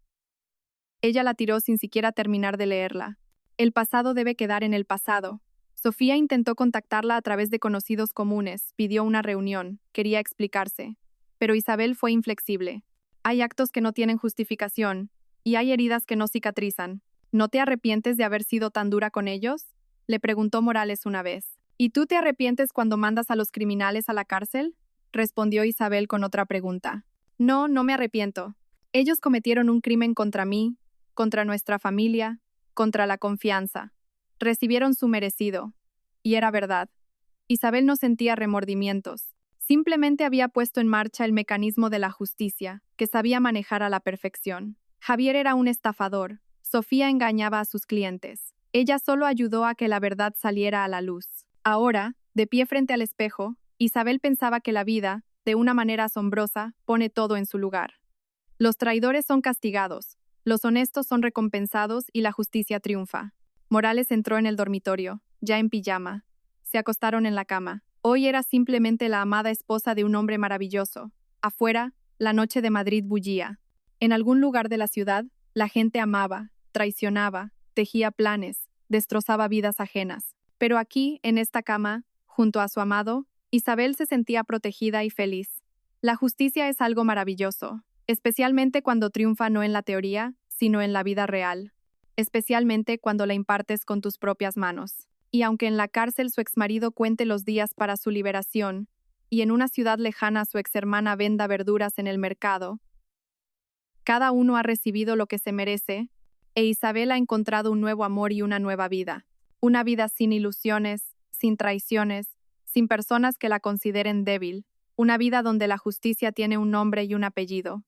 Ella la tiró sin siquiera terminar de leerla. El pasado debe quedar en el pasado. Sofía intentó contactarla a través de conocidos comunes, pidió una reunión, quería explicarse. Pero Isabel fue inflexible. Hay actos que no tienen justificación, y hay heridas que no cicatrizan. ¿No te arrepientes de haber sido tan dura con ellos?, le preguntó Morales una vez. ¿Y tú te arrepientes cuando mandas a los criminales a la cárcel?, respondió Isabel con otra pregunta. No, no me arrepiento. Ellos cometieron un crimen contra mí, contra nuestra familia, contra la confianza. Recibieron su merecido. Y era verdad. Isabel no sentía remordimientos. Simplemente había puesto en marcha el mecanismo de la justicia, que sabía manejar a la perfección. Javier era un estafador. Sofía engañaba a sus clientes. Ella solo ayudó a que la verdad saliera a la luz. Ahora, de pie frente al espejo, Isabel pensaba que la vida, de una manera asombrosa, pone todo en su lugar. Los traidores son castigados, los honestos son recompensados y la justicia triunfa. Morales entró en el dormitorio, ya en pijama. Se acostaron en la cama. Hoy era simplemente la amada esposa de un hombre maravilloso. Afuera, la noche de Madrid bullía. En algún lugar de la ciudad, la gente amaba, traicionaba, tejía planes, destrozaba vidas ajenas. Pero aquí, en esta cama, junto a su amado, Isabel se sentía protegida y feliz. La justicia es algo maravilloso, especialmente cuando triunfa no en la teoría, sino en la vida real. Especialmente cuando la impartes con tus propias manos. Y aunque en la cárcel su exmarido cuente los días para su liberación, y en una ciudad lejana su exhermana venda verduras en el mercado, cada uno ha recibido lo que se merece, e Isabel ha encontrado un nuevo amor y una nueva vida. Una vida sin ilusiones, sin traiciones, sin personas que la consideren débil. Una vida donde la justicia tiene un nombre y un apellido.